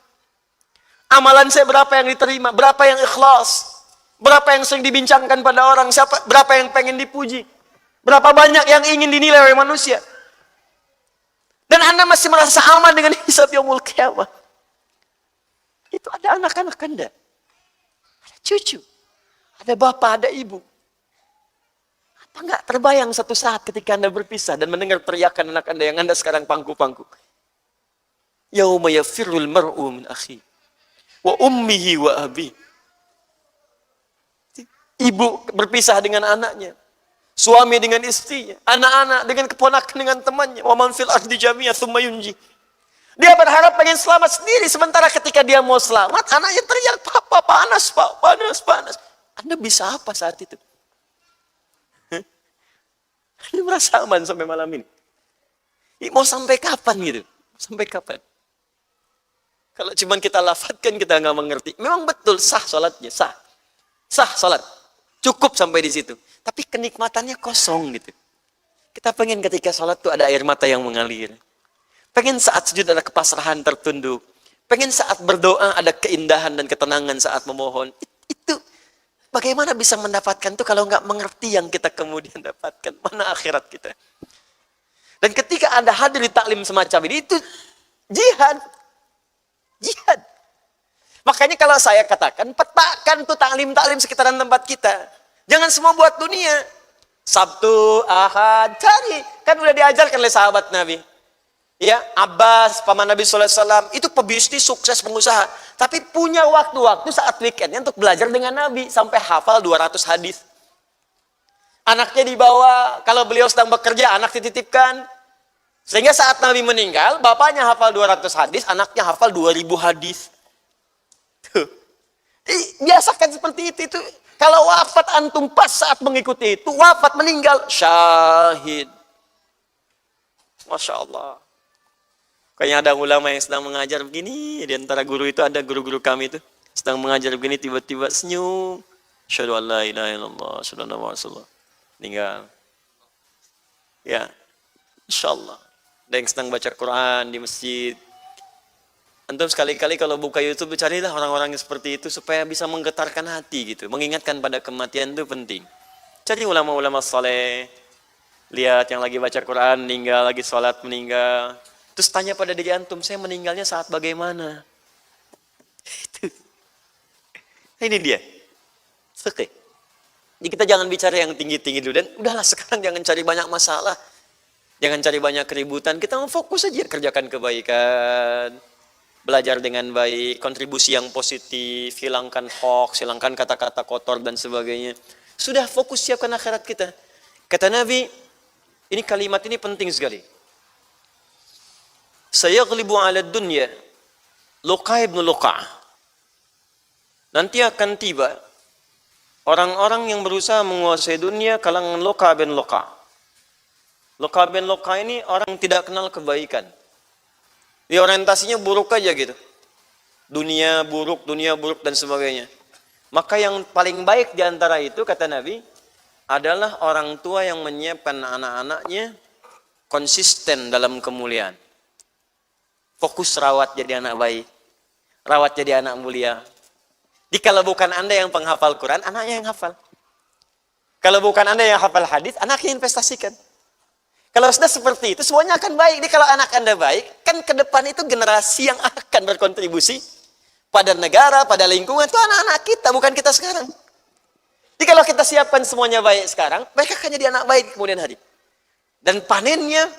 [SPEAKER 2] Amalan saya berapa yang diterima? Berapa yang ikhlas? Berapa yang sering dibincangkan pada orang? Berapa yang pengen dipuji? Berapa banyak yang ingin dinilai oleh manusia? Dan Anda masih merasa aman dengan hisab yaumul qiyamah. Itu ada anak-anak Anda. Ada cucu. Ada bapak, ada ibu. Apa enggak terbayang satu saat ketika Anda berpisah dan mendengar teriakan anak Anda yang Anda sekarang pangku-pangku? Yauma yafirrul mar'u min akhi wa ummihi wa abi. Ibu berpisah dengan anaknya, suami dengan istrinya, anak-anak dengan keponakan dengan temannya. Wa man fil ardi jami'a tsumma yunji. Dia berharap pengen selamat sendiri, sementara ketika dia mau selamat, anaknya teriak, "Papa, panas, Pak, panas." Anda bisa apa saat itu? Anda merasa aman sampai malam ini? Mau sampai kapan gitu? Sampai kapan? Kalau cuma kita lafadzkan, kita nggak mengerti. Memang betul sah sholatnya, sah sholat. Cukup sampai di situ. Tapi kenikmatannya kosong gitu. Kita pengen ketika sholat tuh ada air mata yang mengalir. Pengen saat sujud ada kepasrahan tertunduk. Pengen saat berdoa ada keindahan dan ketenangan saat memohon. Itu Bagaimana bisa mendapatkan itu kalau nggak mengerti yang kita kemudian dapatkan? Mana akhirat kita? Dan ketika Anda hadir di taklim semacam ini, itu jihad. Jihad. Makanya kalau saya katakan, petakan tuh taklim-taklim sekitaran tempat kita. Jangan semua buat dunia. Sabtu, Ahad, cari. Kan udah diajarkan oleh sahabat Nabi. Ya, Abbas, paman Nabi SAW, itu pebisnis, sukses, pengusaha. Tapi punya waktu-waktu saat weekendnya untuk belajar dengan Nabi. Sampai hafal 200 hadis. Anaknya dibawa, kalau beliau sedang bekerja, anak dititipkan. Sehingga saat Nabi meninggal, bapaknya hafal 200 hadis, anaknya hafal 2000 hadis. Tuh. Biasakan seperti itu. Kalau wafat antum pas saat mengikuti itu, wafat meninggal, syahid. Masya Allah. Kayaknya ada ulama yang sedang mengajar begini, di antara guru itu ada guru-guru kami itu sedang mengajar begini, tiba-tiba senyum. Asyhadu an la ilaha illallah, asyhadu anna Muhammadar Rasulullah. Meninggal. Ya, insyaallah. Ada yang sedang baca Quran di masjid. Antum sekali-kali kalau buka YouTube, carilah orang-orang yang seperti itu supaya bisa menggetarkan hati gitu. Mengingatkan pada kematian itu penting. Cari ulama-ulama saleh. Lihat yang lagi baca Quran meninggal, lagi sholat meninggal. Terus tanya pada diri antum, saya meninggalnya saat bagaimana? Itu. Ini dia. Oke. Jadi kita jangan bicara yang tinggi-tinggi dulu. Dan udahlah sekarang jangan cari banyak masalah. Jangan cari banyak keributan. Kita mau fokus saja kerjakan kebaikan. Belajar dengan baik. Kontribusi yang positif. Hilangkan hoax. Hilangkan kata-kata kotor dan sebagainya. Sudah fokus siapkan akhirat kita. Kata Nabi, ini kalimat ini penting sekali. Sayaghlibu 'ala dunya Luqa ibn Luqa. Nanti akan tiba orang-orang yang berusaha menguasai dunia kalangan Luqa bin Luqa. Luqa bin Luqa ini orang yang tidak kenal kebaikan. Dia orientasinya buruk aja gitu. Dunia buruk dan sebagainya. Maka yang paling baik di antara itu, kata Nabi, adalah orang tua yang menyiapkan anak-anaknya konsisten dalam kemuliaan. Fokus rawat jadi anak baik. Rawat jadi anak mulia. Kalau bukan Anda yang penghafal Quran, anaknya yang hafal. Kalau bukan Anda yang hafal hadis, anaknya investasikan. Kalau sudah seperti itu, semuanya akan baik. Jadi kalau anak Anda baik, kan ke depan itu generasi yang akan berkontribusi pada negara, pada lingkungan. Itu anak-anak kita, bukan kita sekarang. Jadi kalau kita siapkan semuanya baik sekarang, mereka akan jadi anak baik kemudian hari. Dan panennya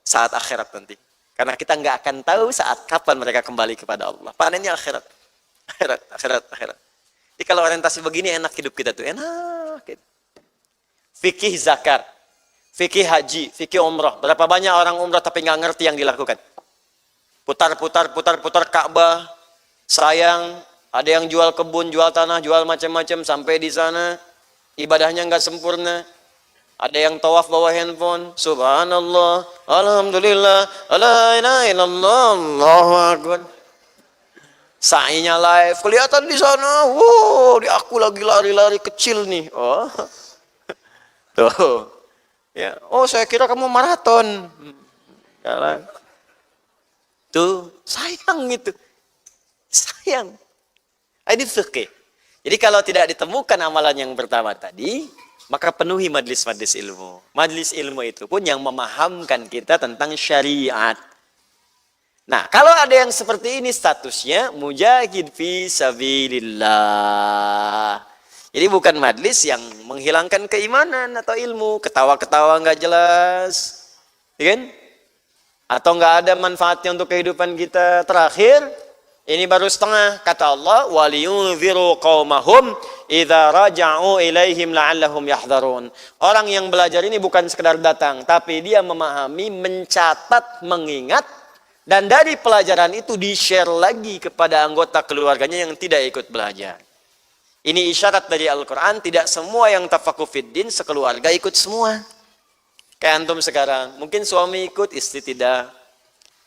[SPEAKER 2] saat akhirat nanti. Karena kita nggak akan tahu saat kapan mereka kembali kepada Allah. Panennya akhirat. Akhirat. Jadi kalau orientasi begini enak hidup kita tuh. Enak. Gitu. Fikih zakat. Fikih haji. Fikih umrah. Berapa banyak orang umrah tapi nggak ngerti yang dilakukan. Putar Ka'bah. Sayang. Ada yang jual kebun, jual tanah, jual macam-macam. Sampai di sana. Ibadahnya nggak sempurna. Ada yang tawaf bawa handphone. Subhanallah. Alhamdulillah. La ilaha illallah. Allahu akbar. Sa'inya live. Kelihatan di sana. Wow, aku lagi lari-lari kecil nih. Oh. Tuh. Ya. Oh, saya kira kamu maraton. Jalan. Tuh, sayang itu. Sayang. Ini fikih. Jadi kalau tidak ditemukan amalan yang pertama tadi, maka penuhi majlis-majlis ilmu. Majlis ilmu itu pun yang memahamkan kita tentang syariat. Nah, kalau ada yang seperti ini statusnya, mujahid fi sabilillah. Jadi bukan majlis yang menghilangkan keimanan atau ilmu. Ketawa-ketawa nggak jelas. Ya kan? Atau nggak ada manfaatnya untuk kehidupan kita. Terakhir, ini baru setengah. Kata Allah, وَلِيُنْذِرُوا قَوْمَهُمْ إِذَا رَجَعُوا إِلَيْهِمْ لَعَلَّهُمْ يَحْذَرُونَ. Orang yang belajar ini bukan sekedar datang, tapi dia memahami, mencatat, mengingat, dan dari pelajaran itu di-share lagi kepada anggota keluarganya yang tidak ikut belajar. Ini isyarat dari Al-Quran, tidak semua yang tafaqquh fiddin sekeluarga ikut semua. Kayak antum sekarang, mungkin suami ikut, istri tidak.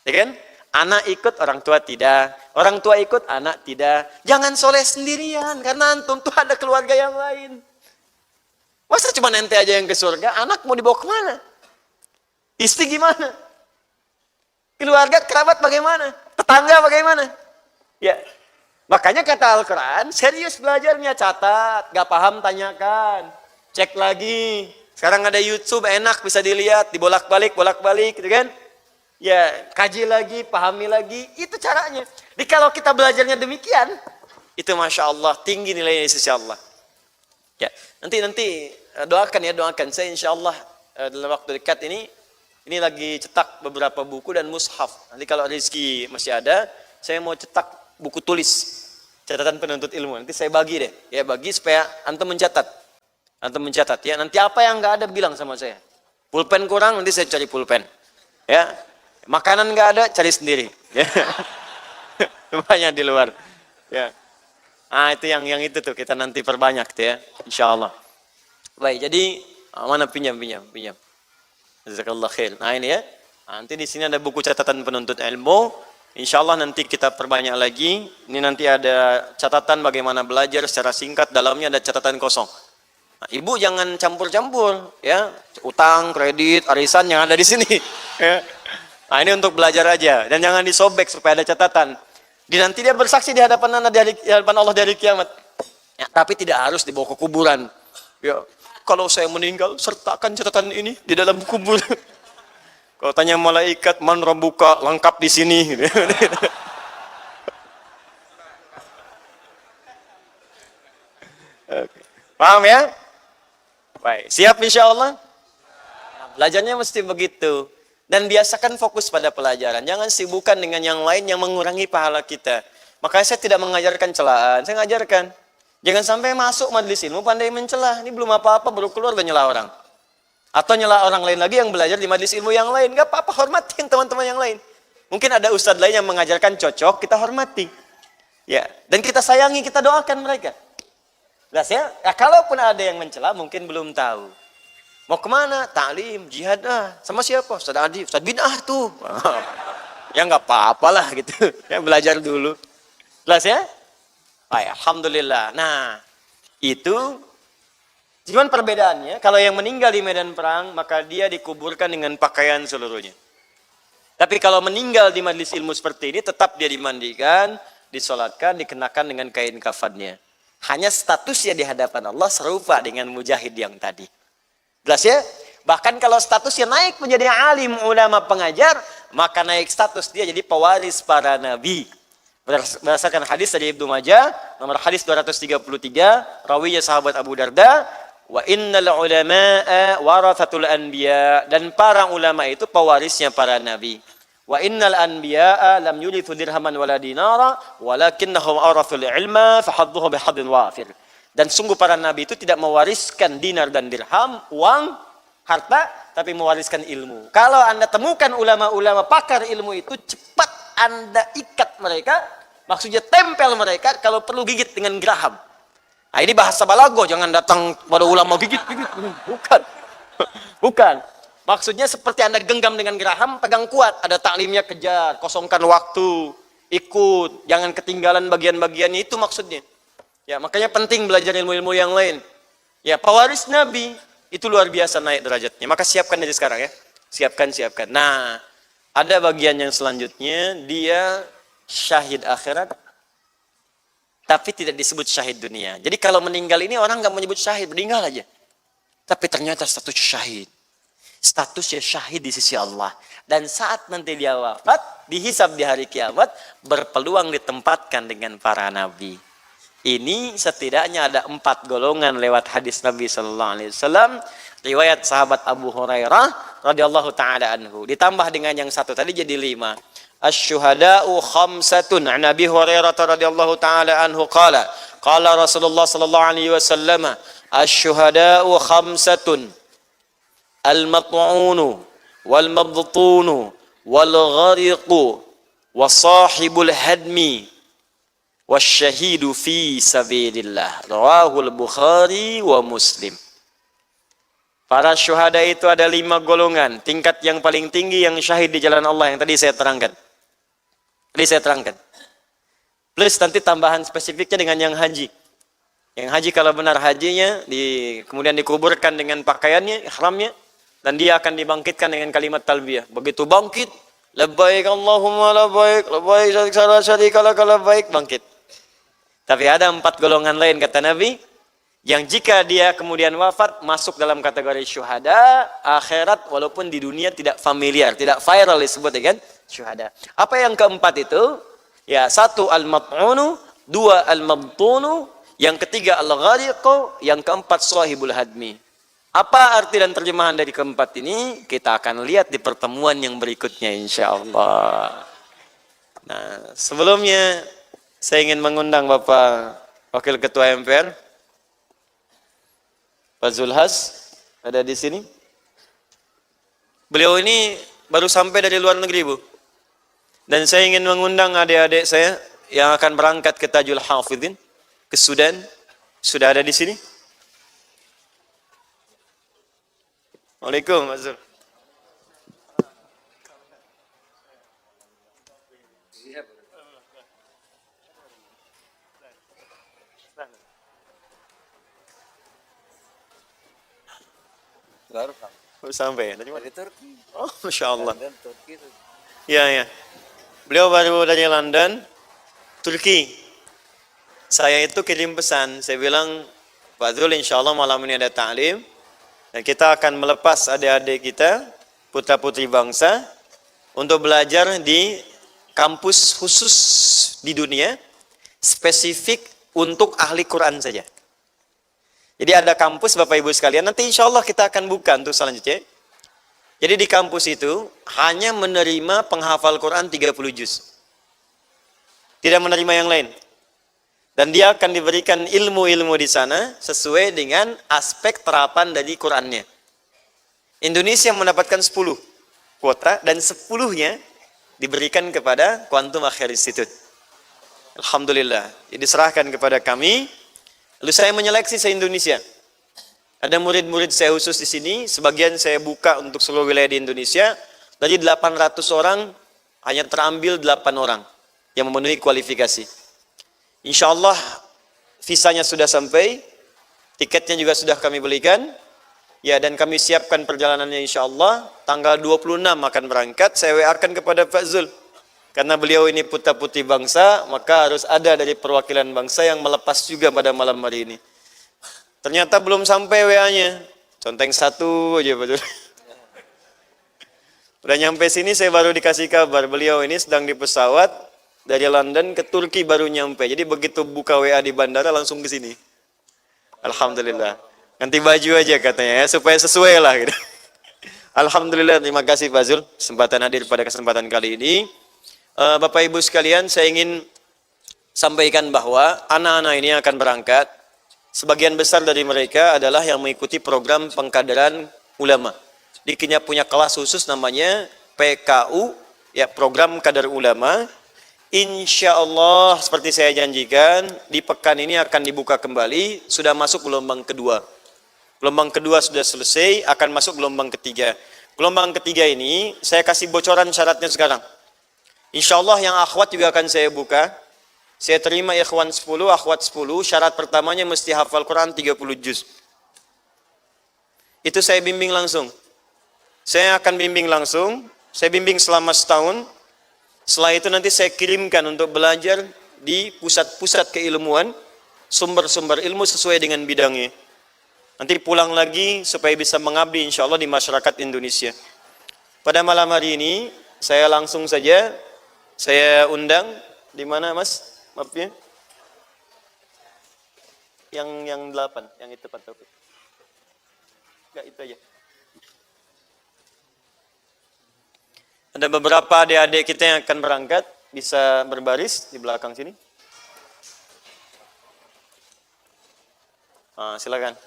[SPEAKER 2] Ya kan? Anak ikut, orang tua tidak. Orang tua ikut, anak tidak. Jangan soleh sendirian, karena antum tuh ada keluarga yang lain. Masa cuma ente aja yang ke surga, anak mau dibawa kemana? Istri gimana? Keluarga, kerabat bagaimana? Tetangga bagaimana? Ya. Makanya kata Al-Quran, serius belajarnya, catat. Gak paham, tanyakan. Cek lagi. Sekarang ada YouTube, enak, bisa dilihat. Dibolak-balik, bolak-balik, gitu kan. Ya, kaji lagi, pahami lagi. Itu caranya. Jadi kalau kita belajarnya demikian, itu Masya Allah, tinggi nilainya di sisi Allah. Ya, nanti doakan ya, doakan. Saya insya Allah dalam waktu dekat ini lagi cetak beberapa buku dan mushaf. Nanti kalau rezeki masih ada, saya mau cetak buku tulis catatan penuntut ilmu. Nanti saya bagi deh, ya bagi supaya antum mencatat. Antum mencatat ya. Nanti apa yang nggak ada bilang sama saya. Pulpen kurang, nanti saya cari pulpen. Ya, makanan nggak ada, cari sendiri. Ya. Banyak di luar. Ya. Ah itu yang itu tuh kita nanti perbanyak tuh ya, insya Allah. Baik, jadi mana pinjam. Jazakallah khair. Nah ini ya. Nanti di sini ada buku catatan penuntut ilmu. Insya Allah nanti kita perbanyak lagi. Ini nanti ada catatan bagaimana belajar secara singkat. Dalamnya ada catatan kosong. Nah, ibu jangan campur-campur, ya. Utang, kredit, arisan yang ada di sini. Ya. Nah ini untuk belajar aja. Dan jangan disobek supaya ada catatan. Nanti dia bersaksi di hadapan Allah dari kiamat. Ya, tapi tidak harus dibawa ke kuburan. Ya. Kalau saya meninggal, sertakan catatan ini di dalam kubur. Kalau tanya malaikat, man rabbuka, lengkap di sini. Paham ya? Baik, siap insya Allah? Nah, belajarnya mesti begitu. Dan biasakan fokus pada pelajaran. Jangan sibukkan dengan yang lain yang mengurangi pahala kita. Makanya saya tidak mengajarkan celaan, saya ngajarkan. Jangan sampai masuk majelis ilmu pandai mencela. Ini belum apa-apa, baru keluar udah nyela orang. Atau nyela orang lain lagi yang belajar di majelis ilmu yang lain. Gak apa-apa, hormatin teman-teman yang lain. Mungkin ada ustadz lain yang mengajarkan cocok, kita hormati. Ya, dan kita sayangi, kita doakan mereka. Jelas ya? Ya, kalaupun ada yang mencela, mungkin belum tahu. Mau kemana? Ta'lim, jihad sama siapa? Ustadz Adi, Ustadz bid'ah tuh. Ya gak apa-apalah gitu. Ya, belajar dulu. Jelas ya? Alhamdulillah. Nah, itu cuman perbedaannya, kalau yang meninggal di medan perang, maka dia dikuburkan dengan pakaian seluruhnya. Tapi kalau meninggal di majelis ilmu seperti ini, tetap dia dimandikan, disolatkan, dikenakan dengan kain kafannya. Hanya statusnya di hadapan Allah serupa dengan mujahid yang tadi. Jelas ya? Bahkan kalau statusnya naik menjadi alim, ulama, pengajar, maka naik status dia jadi pewaris para nabi. Berdasarkan hadis dari Ibnu Majah, nomor hadis 233, rawinya sahabat Abu Darda, wa innal ulama'a warathatul anbiya, dan para ulama itu pewarisnya para nabi. Wa innal anbiya'a lam yurithu dirhaman wala dinara walakinnahum arathul ilma fahadduhu bihadin wafir. Dan sungguh para nabi itu tidak mewariskan dinar dan dirham, uang, harta, tapi mewariskan ilmu. Kalau Anda temukan ulama-ulama pakar ilmu itu, cepat Anda ikat mereka, maksudnya tempel mereka, kalau perlu gigit dengan geraham. Nah, ini bahasa balago, jangan datang pada ulama gigit. Bukan. Bukan. Maksudnya seperti Anda genggam dengan geraham, pegang kuat. Ada taklimnya, kejar, kosongkan waktu, ikut, jangan ketinggalan bagian-bagiannya, itu maksudnya. Ya, makanya penting belajar ilmu-ilmu yang lain. Ya, pewaris Nabi itu luar biasa naik derajatnya. Maka siapkan aja sekarang ya. Siapkan. Nah, ada bagian yang selanjutnya, dia syahid akhirat, tapi tidak disebut syahid dunia. Jadi kalau meninggal ini orang nggak menyebut syahid, meninggal aja. Tapi ternyata status syahid. Statusnya syahid di sisi Allah. Dan saat nanti dia wafat, dihisab di hari kiamat, berpeluang ditempatkan dengan para nabi. Ini setidaknya ada 4 golongan lewat hadis Nabi Sallallahu Alaihi Wasallam, riwayat sahabat Abu Hurairah radhiyallahu taala anhu. Ditambah dengan yang satu tadi jadi 5. Asy-syuhada'u khamsatun. An Abi Hurairah radhiyallahu taala anhu qala Rasulullah sallallahu alaihi wasallam, asy-syuhada'u khamsatun. Al-mat'unu wal mabtunu wal ghariqu wa sahibul hadmi wasyahidu fi sabilillah. Rawahul Bukhari wa Muslim. Para syuhada itu ada 5 golongan. Tingkat yang paling tinggi yang syahid di jalan Allah yang tadi saya terangkan. Plus nanti tambahan spesifiknya dengan yang haji. Yang haji kalau benar hajinya, kemudian dikuburkan dengan pakaiannya, ihramnya, dan dia akan dibangkitkan dengan kalimat talbiyah. Begitu bangkit, labbaik Allahumma labbaik, labbaik syarika lak labbaik, bangkit. Tapi ada 4 golongan lain kata Nabi, yang jika dia kemudian wafat masuk dalam kategori syuhada akhirat walaupun di dunia tidak familiar, tidak viral disebut dengan syuhada. Apa yang keempat itu? Ya, 1 al-mat'unu, 2 al-mabtunu, yang ketiga al-ghariqu, yang keempat sahibul hadmi. Apa arti dan terjemahan dari keempat ini? Kita akan lihat di pertemuan yang berikutnya insyaallah. Nah, sebelumnya saya ingin mengundang Bapak Wakil Ketua MPR, Pak Zulhas, ada di sini. Beliau ini baru sampai dari luar negeri, Bu. Dan saya ingin mengundang adik-adik saya yang akan berangkat ke Tajul Hafidhin, ke Sudan. Sudah ada di sini? Waalaikumsalam, Mas Zul. Baru sampai ya? Dari Turki. Oh, Masya Allah. Ya, ya. Beliau baru dari London, Turki. Saya itu kirim pesan. Saya bilang, Pak Zul, insya Allah malam ini ada ta'lim. Dan kita akan melepas adik-adik kita, putra-putri bangsa, untuk belajar di kampus khusus di dunia, spesifik untuk ahli Quran saja. Jadi ada kampus Bapak Ibu sekalian, nanti insya Allah kita akan buka untuk selanjutnya. Jadi di kampus itu hanya menerima penghafal Quran 30 juz. Tidak menerima yang lain. Dan dia akan diberikan ilmu-ilmu di sana sesuai dengan aspek terapan dari Qurannya. Indonesia mendapatkan 10 kuota dan 10-nya diberikan kepada Quantum Akhir Institute. Alhamdulillah. Jadi serahkan kepada kami. Lalu saya menyeleksi se-Indonesia. Ada murid-murid saya khusus di sini, sebagian saya buka untuk seluruh wilayah di Indonesia. Dari 800 orang, hanya terambil 8 orang yang memenuhi kualifikasi. Insya Allah visanya sudah sampai, tiketnya juga sudah kami belikan, ya, dan kami siapkan perjalanannya insya Allah. Tanggal 26 akan berangkat, saya WA-kan kepada Pak Zul. Karena beliau ini putra-putri bangsa, maka harus ada dari perwakilan bangsa yang melepas juga pada malam hari ini. Ternyata belum sampai WA-nya, conteng 1 aja betul. Udah nyampe sini saya baru dikasih kabar, beliau ini sedang di pesawat dari London ke Turki baru nyampe. Jadi begitu buka WA di bandara langsung ke sini. Alhamdulillah. Ganti baju aja katanya ya, supaya sesuai lah gitu. Alhamdulillah, terima kasih Pak Zul kesempatan hadir pada kesempatan kali ini. Bapak Ibu sekalian, saya ingin sampaikan bahwa anak-anak ini akan berangkat. Sebagian besar dari mereka adalah yang mengikuti program pengkaderan ulama. Dia punya kelas khusus namanya PKU, ya, program kader ulama. Insya Allah seperti saya janjikan, di pekan ini akan dibuka kembali, sudah masuk gelombang kedua. Gelombang kedua sudah selesai, akan masuk gelombang ketiga. Gelombang ketiga ini, saya kasih bocoran syaratnya sekarang. Insya Allah yang akhwat juga akan saya buka. Saya terima ikhwan 10, akhwat 10, syarat pertamanya mesti hafal Quran 30 juz. Itu saya bimbing langsung. Saya akan bimbing langsung, saya bimbing selama setahun. Setelah itu nanti saya kirimkan untuk belajar di pusat-pusat keilmuan, sumber-sumber ilmu sesuai dengan bidangnya. Nanti pulang lagi supaya bisa mengabdi insya Allah di masyarakat Indonesia. Pada malam hari ini, saya langsung saja, saya undang, di mana Mas? Maafnya? Yang 8, yang itu Pak Taufik. Enggak, itu aja. Ada beberapa adik-adik kita yang akan berangkat, bisa berbaris di belakang sini. Silakan.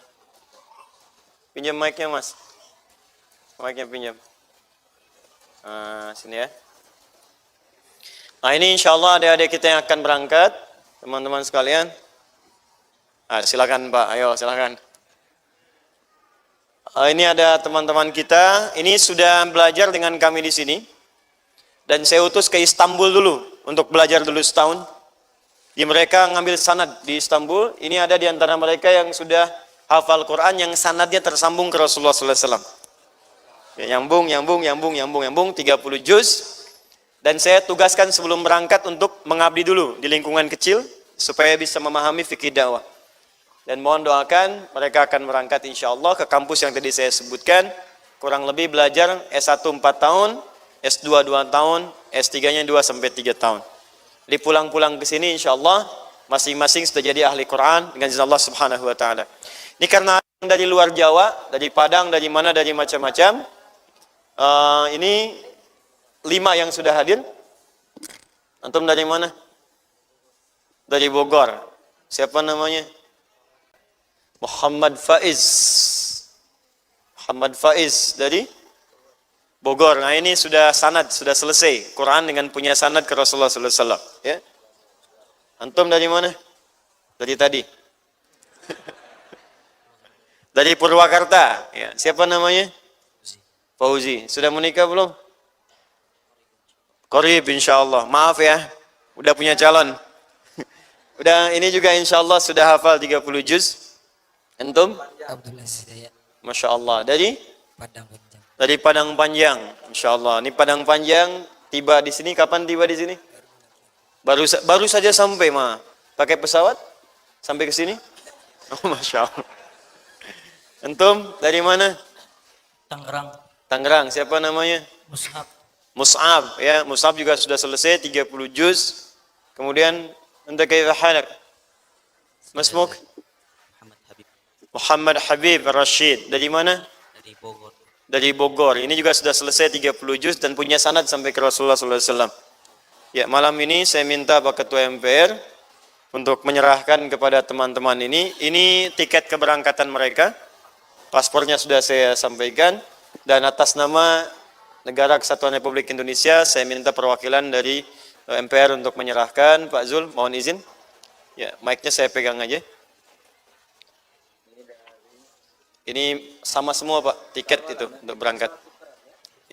[SPEAKER 2] Pinjam mic-nya Mas. Mic-nya pinjam. Sini ya. Nah ini insya Allah adik-adik kita yang akan berangkat, teman-teman sekalian. Silakan Pak, ayo silakan. Ini ada teman-teman kita, ini sudah belajar dengan kami di sini. Dan saya utus ke Istanbul dulu, untuk belajar dulu setahun. Di mereka ngambil sanad di Istanbul, ini ada di antara mereka yang sudah hafal Quran, yang sanadnya tersambung ke Rasulullah SAW. Ya, nyambung, 30 juz. Dan saya tugaskan sebelum berangkat untuk mengabdi dulu di lingkungan kecil,
[SPEAKER 4] supaya bisa memahami fikih dakwah. Dan mohon doakan mereka akan berangkat insyaallah ke kampus yang tadi saya sebutkan, kurang lebih belajar S1 4 tahun, S2 2 tahun, S3-nya 2 sampai 3 tahun. Jadi pulang-pulang ke sini insyaallah masing-masing sudah jadi ahli Quran dengan izin Allah Subhanahu wa taala. Ini karena dari luar Jawa, dari Padang, dari mana, dari macam-macam. Ini 5 yang sudah hadir. Antum dari mana? Dari Bogor. Siapa namanya? Muhammad Faiz. Muhammad Faiz dari Bogor. Nah ini sudah sanad, sudah selesai. Quran dengan punya sanad ke Rasulullah sallallahu alaihi wasallam. Ya. Antum dari mana? Dari tadi. Dari Purwakarta. Ya. Siapa namanya? Fauzi. Sudah menikah belum? Qorib insyaallah. Maaf ya, udah punya calon. Udah ini juga insyaallah sudah hafal 30 juz. Antum?
[SPEAKER 5] Abdul Aziz Dayat.
[SPEAKER 4] Masya Allah. Dari?
[SPEAKER 5] Padang Panjang.
[SPEAKER 4] Dari Padang Panjang. Insya Allah. Ini Padang Panjang. Tiba di sini. Kapan tiba di sini? Baru saja sampai mah. Pakai pesawat? Sampai ke sini? Oh, Masya Allah. Antum dari mana?
[SPEAKER 5] Tangerang.
[SPEAKER 4] Tangerang. Siapa namanya?
[SPEAKER 5] Mus'ab.
[SPEAKER 4] Mus'ab. Ya, Mus'ab juga sudah selesai 30 juz. Kemudian anta kaifa halak? Masmuk? Muhammad Habib Rashid. Dari mana?
[SPEAKER 5] Dari Bogor.
[SPEAKER 4] Dari Bogor. Ini juga sudah selesai 30 juz dan punya sanad sampai ke Rasulullah SAW. Ya, malam ini saya minta Pak Ketua MPR untuk menyerahkan kepada teman-teman ini. Ini tiket keberangkatan mereka. Paspornya sudah saya sampaikan. Dan atas nama Negara Kesatuan Republik Indonesia, saya minta perwakilan dari MPR untuk menyerahkan. Pak Zul, mohon izin. Ya, mic-nya saya pegang aja. Ini sama semua Pak, tiket itu untuk berangkat.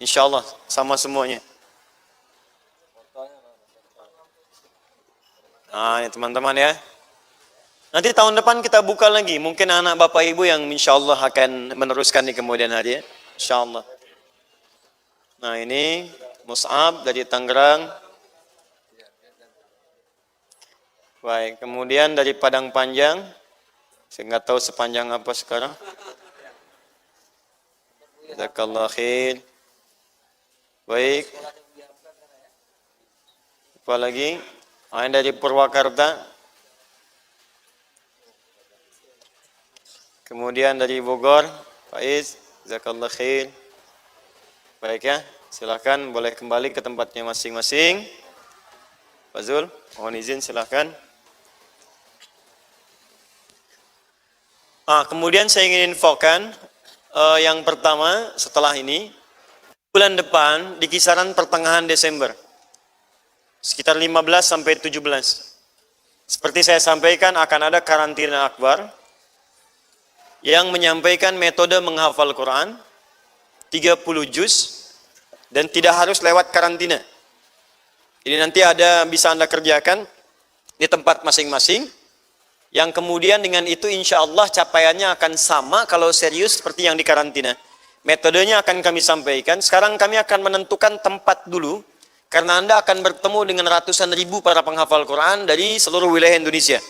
[SPEAKER 4] Insya Allah sama semuanya. Nah ini teman-teman ya. Nanti tahun depan kita buka lagi. Mungkin anak bapak ibu yang insya Allah akan meneruskan di kemudian hari ya. Insya Allah. Nah ini Mus'ab dari Tangerang. Baik, kemudian dari Padang Panjang. Saya nggak tahu sepanjang apa sekarang. Jazakallah khair. Baik. Apa lagi? Yang dari Purwakarta. Kemudian dari Bogor, Faiz. Jazakallah khair. Baik ya, silakan boleh kembali ke tempatnya masing-masing. Pak Zul, mohon izin silakan. Kemudian saya ingin infokan yang pertama setelah ini bulan depan di kisaran pertengahan Desember sekitar 15 sampai 17 seperti saya sampaikan akan ada karantina akbar yang menyampaikan metode menghafal Quran 30 juz dan tidak harus lewat karantina. Jadi nanti bisa Anda kerjakan di tempat masing-masing. Yang kemudian dengan itu insya Allah capaiannya akan sama kalau serius seperti yang di karantina. Metodenya akan kami sampaikan. Sekarang kami akan menentukan tempat dulu. Karena Anda akan bertemu dengan ratusan ribu para penghafal Quran dari seluruh wilayah Indonesia.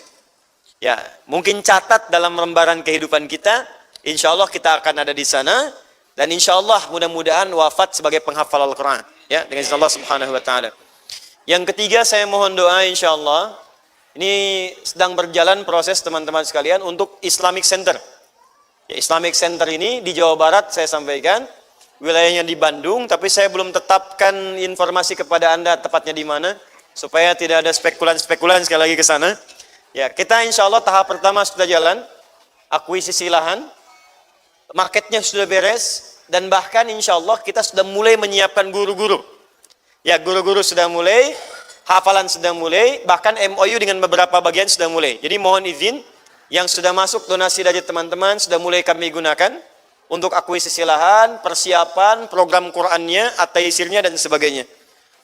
[SPEAKER 4] Ya, mungkin catat dalam lembaran kehidupan kita. Insya Allah kita akan ada di sana. Dan insya Allah mudah-mudahan wafat sebagai penghafal Al-Quran. Ya, dengan izin Allah Subhanahu wa Ta'ala. Yang ketiga saya mohon doa insya Allah. Ini sedang berjalan proses teman-teman sekalian untuk Islamic Center. Ya, Islamic Center ini di Jawa Barat saya sampaikan, wilayahnya di Bandung, tapi saya belum tetapkan informasi kepada Anda tepatnya di mana, supaya tidak ada spekulan-spekulan sekali lagi ke sana. Ya, kita insya Allah tahap pertama sudah jalan, akuisisi lahan, marketnya sudah beres, dan bahkan insya Allah kita sudah mulai menyiapkan guru-guru. Ya, guru-guru sudah mulai, hafalan sudah mulai, bahkan MOU dengan beberapa bagian sudah mulai. Jadi mohon izin, yang sudah masuk donasi dari teman-teman sudah mulai kami gunakan untuk akuisisi lahan, persiapan, program Qur'annya, ataisirnya dan sebagainya.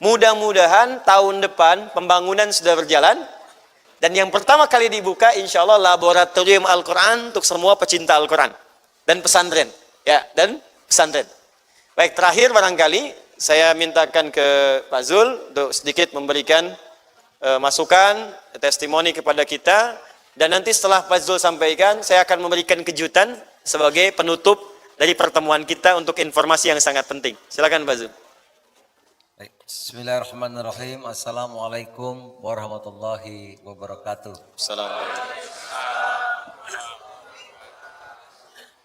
[SPEAKER 4] Mudah-mudahan tahun depan pembangunan sudah berjalan dan yang pertama kali dibuka insya Allah laboratorium Al-Quran untuk semua pecinta Al-Quran dan pesantren. Ya, dan pesantren. Baik, terakhir barangkali saya mintakan ke Pak Zul untuk sedikit memberikan masukan, testimoni kepada kita, dan nanti setelah Pak Zul sampaikan, saya akan memberikan kejutan sebagai penutup dari pertemuan kita untuk informasi yang sangat penting. Silakan Pak Zul.
[SPEAKER 6] Baik. Bismillahirrahmanirrahim. Assalamualaikum warahmatullahi wabarakatuh.
[SPEAKER 4] Assalamualaikum.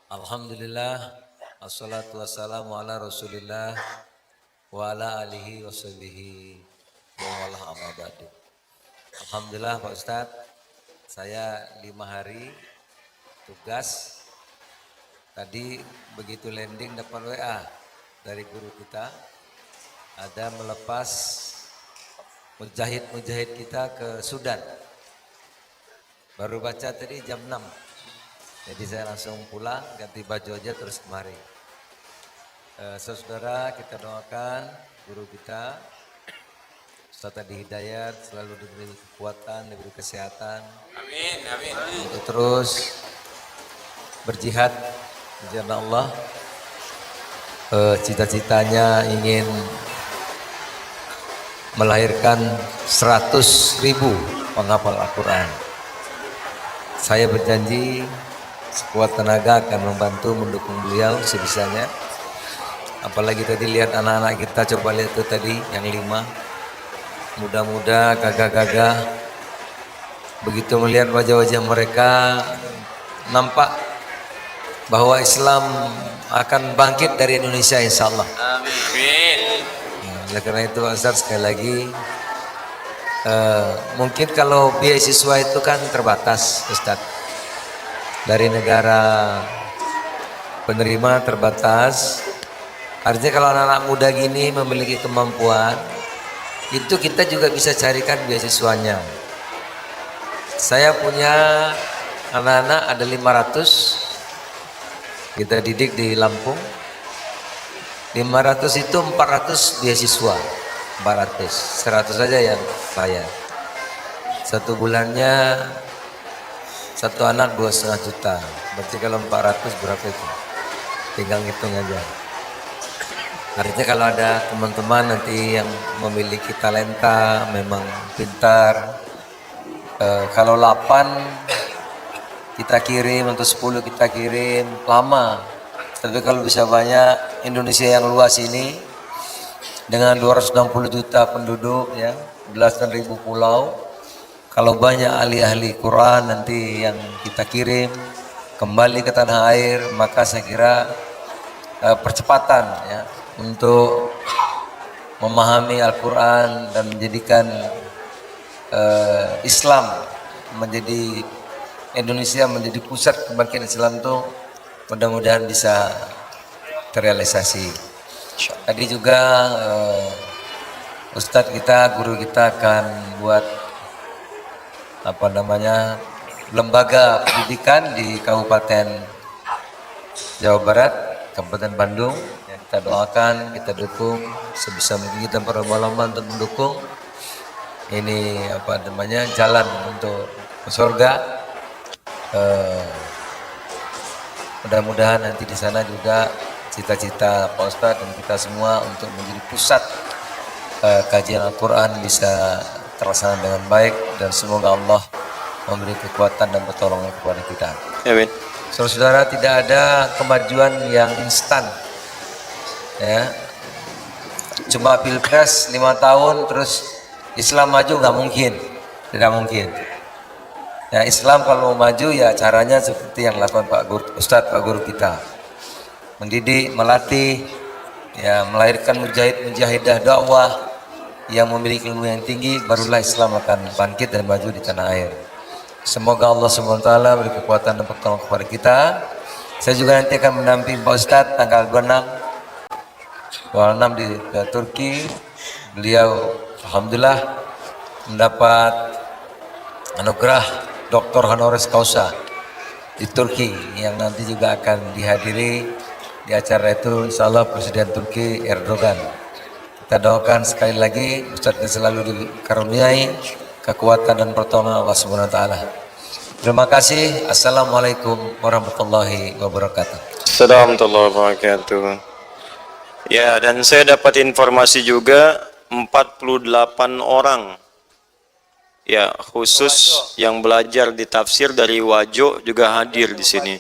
[SPEAKER 6] Alhamdulillah, assalatu wassalamu ala rasulillah wa ala alihi wa sahbihi wa wala amma ba'du. Alhamdulillah Pak Ustadz, saya 5 hari tugas. Tadi begitu landing dapat WA dari guru kita, ada melepas mujahid-mujahid kita ke Sudan. Baru baca tadi jam 6. Jadi saya langsung pulang, ganti baju aja terus kemari. Saudara, kita doakan guru kita, Ustaz Adi Hidayat, selalu diberi kekuatan, diberi kesehatan. Amin, amin. Untuk terus berjihad di jalan Allah. Cita-citanya ingin melahirkan 100.000 penghafal Al-Quran. Saya berjanji sekuat tenaga akan membantu mendukung beliau sebisanya. Apalagi tadi lihat anak-anak kita, coba lihat tuh tadi yang 5 muda-muda, gagah-gagah. Begitu melihat wajah-wajah mereka, nampak bahwa Islam akan bangkit dari Indonesia insya Allah. Amin. Oleh karena itu Ustaz, sekali lagi mungkin kalau beasiswa itu kan terbatas Ustaz, dari negara penerima terbatas. Artinya kalau anak-anak muda gini memiliki kemampuan, itu kita juga bisa carikan beasiswanya. Saya punya anak-anak ada 500, kita didik di Lampung. 500 itu 400 beasiswa, 400, 100 saja yang bayar. Satu bulannya satu anak 2,5 juta. Berarti kalau 400 berapa itu? Tinggal ngitung aja. Artinya kalau ada teman-teman nanti yang memiliki talenta, memang pintar, kalau 8 kita kirim, atau 10 kita kirim, lama. Tapi kalau bisa banyak, Indonesia yang luas ini dengan 260 juta penduduk, ya, belasan ribu pulau. Kalau banyak ahli-ahli Quran nanti yang kita kirim kembali ke tanah air, maka saya kira percepatan ya untuk memahami Al-Quran dan menjadikan Islam menjadi, Indonesia menjadi pusat kebangkitan Islam itu mudah-mudahan bisa terrealisasi. Tadi juga Ustadz kita, guru kita akan buat lembaga pendidikan di Kabupaten Jawa Barat, Kabupaten Bandung. Yang kita doakan, kita dukung sebisa mungkin, kita berlomba-lomba untuk mendukung ini jalan untuk ke surga. Mudah-mudahan nanti di sana juga cita-cita Pak Ustadz dan kita semua untuk menjadi pusat kajian Al-Quran bisa terlaksana dengan baik, dan semoga Allah memberi kekuatan dan pertolongan kepada kita.
[SPEAKER 4] Amin.
[SPEAKER 6] Saudara-saudara, tidak ada kemajuan yang instan, ya. Cuma pilpres 5 tahun terus Islam maju, nggak mungkin, tidak mungkin. Ya, Islam kalau mau maju ya caranya seperti yang lakukan Pak Guru kita, mendidik, melatih, ya, melahirkan mujahidah dakwah yang memiliki ilmu yang tinggi, barulah Islam akan bangkit dan maju di tanah air. Semoga Allah SWT beri kekuatan dan pertolongan kepada kita. Saya juga nanti akan mendampingi Pak Ustadz tanggal 26 di Turki. Beliau alhamdulillah mendapat anugerah Dr. Honoris Causa di Turki, yang nanti juga akan dihadiri di acara itu insya Allah Presiden Turki Erdogan. Kita doakan sekali lagi Ustadz selalu dikaruniai kekuatan dan pertolongan Allah Subhanahu wa taala. Terima kasih. Assalamualaikum warahmatullahi wabarakatuh.
[SPEAKER 4] Assalamualaikum warahmatullahi wabarakatuh. Ya, dan saya dapat informasi juga 48 orang Ya, khusus yang belajar di tafsir dari Wajo juga hadir di sini.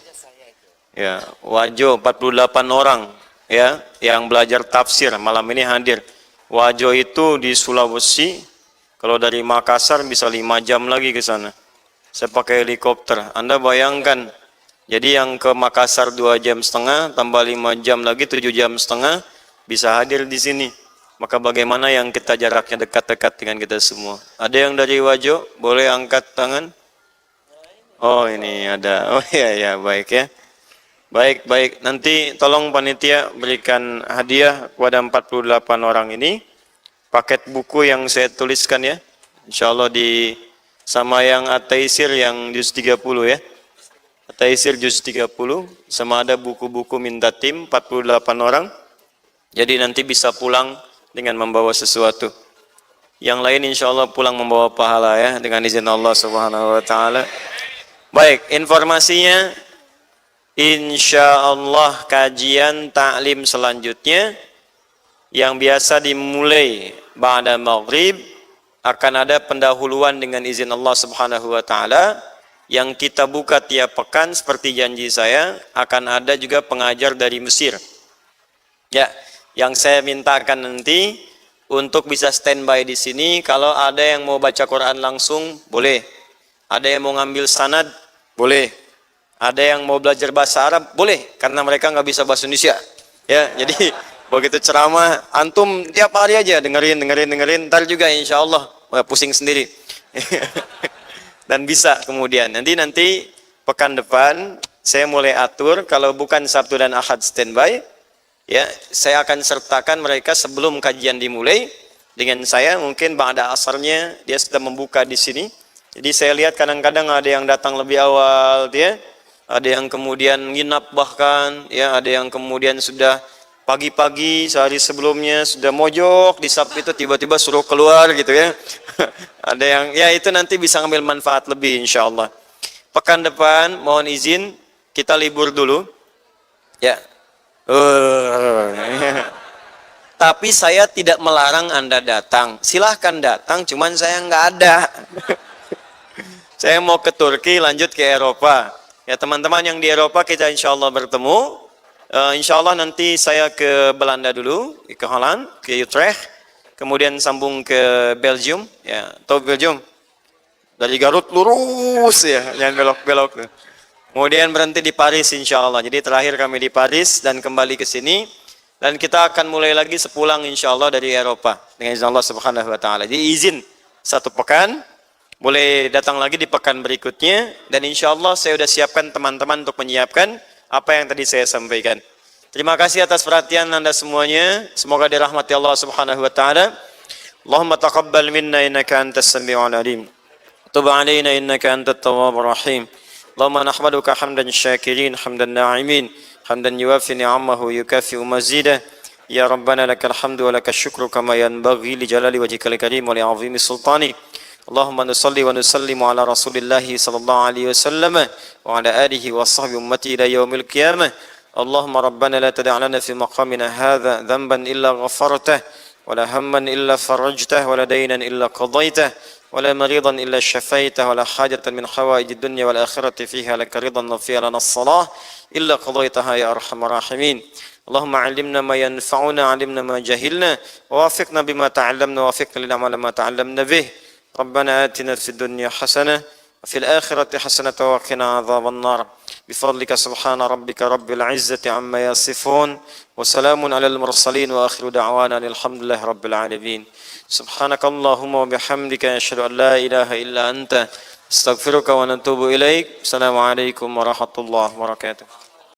[SPEAKER 4] Ya, Wajo 48 orang ya yang belajar tafsir malam ini hadir. Wajo itu di Sulawesi. Kalau dari Makassar bisa 5 jam lagi ke sana. Saya pakai helikopter. Anda bayangkan. Jadi yang ke Makassar 2,5 jam tambah 5 jam lagi 7,5 jam bisa hadir di sini. Maka bagaimana yang kita jaraknya dekat-dekat dengan kita semua? Ada yang dari Wajo? Boleh angkat tangan? Oh, ini ada. Oh ya, baik ya. Baik. Nanti tolong panitia berikan hadiah kepada 48 orang ini. Paket buku yang saya tuliskan ya. Insyaallah sama yang At-Taisir yang juz 30 ya. At-Taisir juz 30 sama ada buku-buku minta tim 48 orang. Jadi nanti bisa pulang dengan membawa sesuatu. Yang lain insyaallah pulang membawa pahala ya dengan izin Allah Subhanahu wa taala. Baik, informasinya insyaallah kajian taklim selanjutnya yang biasa dimulai ba'da maghrib akan ada pendahuluan dengan izin Allah Subhanahu wa taala yang kita buka tiap pekan seperti janji saya akan ada juga pengajar dari Mesir. Ya, yang saya mintakan nanti untuk bisa standby di sini kalau ada yang mau baca Quran langsung boleh. Ada yang mau ngambil sanad boleh. Ada yang mau belajar bahasa Arab boleh karena mereka nggak bisa bahasa Indonesia. Ya, jadi begitu ceramah antum tiap hari aja dengerin ntar juga insya Allah pusing sendiri dan bisa kemudian nanti pekan depan saya mulai atur kalau bukan Sabtu dan Ahad standby ya saya akan sertakan mereka sebelum kajian dimulai dengan saya mungkin ba'da asarnya dia sudah membuka di sini jadi saya lihat kadang-kadang ada yang datang lebih awal dia ada yang kemudian nginap bahkan ya ada yang kemudian sudah pagi-pagi sehari sebelumnya sudah mojok di sab itu tiba-tiba suruh keluar gitu ya. Ada yang ya itu nanti bisa ngambil manfaat lebih insyaallah. Pekan depan mohon izin kita libur dulu. Ya. Tapi saya tidak melarang Anda datang. Silahkan datang cuman saya nggak ada. Saya mau ke Turki lanjut ke Eropa. Ya teman-teman yang di Eropa kita insyaallah bertemu. Insyaallah nanti saya ke Belanda dulu, ke Holland, ke Utrecht, kemudian sambung ke Belgium, ya, atau Belgium. Dari Garut lurus ya, jangan belok-belok. Kemudian berhenti di Paris insyaallah. Jadi terakhir kami di Paris dan kembali ke sini dan kita akan mulai lagi sepulang insyaallah dari Eropa dengan izin Allah Subhanahu wa taala. Jadi izin 1 pekan, boleh datang lagi di pekan berikutnya dan insyaallah saya sudah siapkan teman-teman untuk menyiapkan apa yang tadi saya sampaikan. Terima kasih atas perhatian Anda semuanya. Semoga dirahmati Allah Subhanahu wa taala. Allahumma taqabbal minna innaka antas samiul alim. Tub alaina innaka antat tawwabur rahim. Allahumma nahmaduka hamdan syakirin, hamdan na'imin, hamdan yuwafi ni'amahu yukafi'u mazidah. Ya Rabbana lakal hamdu wa lakal syukru kama yanbaghi li jalali wajhikal karim wa li 'azimi sultani. Allahumma nusalli wa nusallimu ala rasulillahi sallallahu alaihi wasallam wa ala alihi wa sahbihi ummati ila yaumil qiyamah. Allahumma rabbana la tada' lana fi maqamina hadha dhanban illa ghafartah wa la hamman illa farajtah wa la daynan illa qadaitah wa la maridan illa shafaitah wa la hajatan min hawaijid dunya wal akhirati fiha laka ridan wa fiha lana as-salah illa qadaitaha ya arhamar rahimin. اللهم علمنا ما ينفعنا علمنا ما جهلنا ووفقنا بما تعلمنا ووفقنا لنعمل ما تعلمنا به ربنا آتنا في الدنيا حسنة وفي الآخرة حسنة وقنا عذاب النار بفضلك سبحان ربك رب العزة عما يصفون وسلام على المرسلين وآخر دعوانا الحمد لله رب العالمين سبحانك اللهم وبحمدك أشهد أن لا إله إلا أنت استغفرك ونتوب إليك السلام عليكم ورحمة الله وبركاته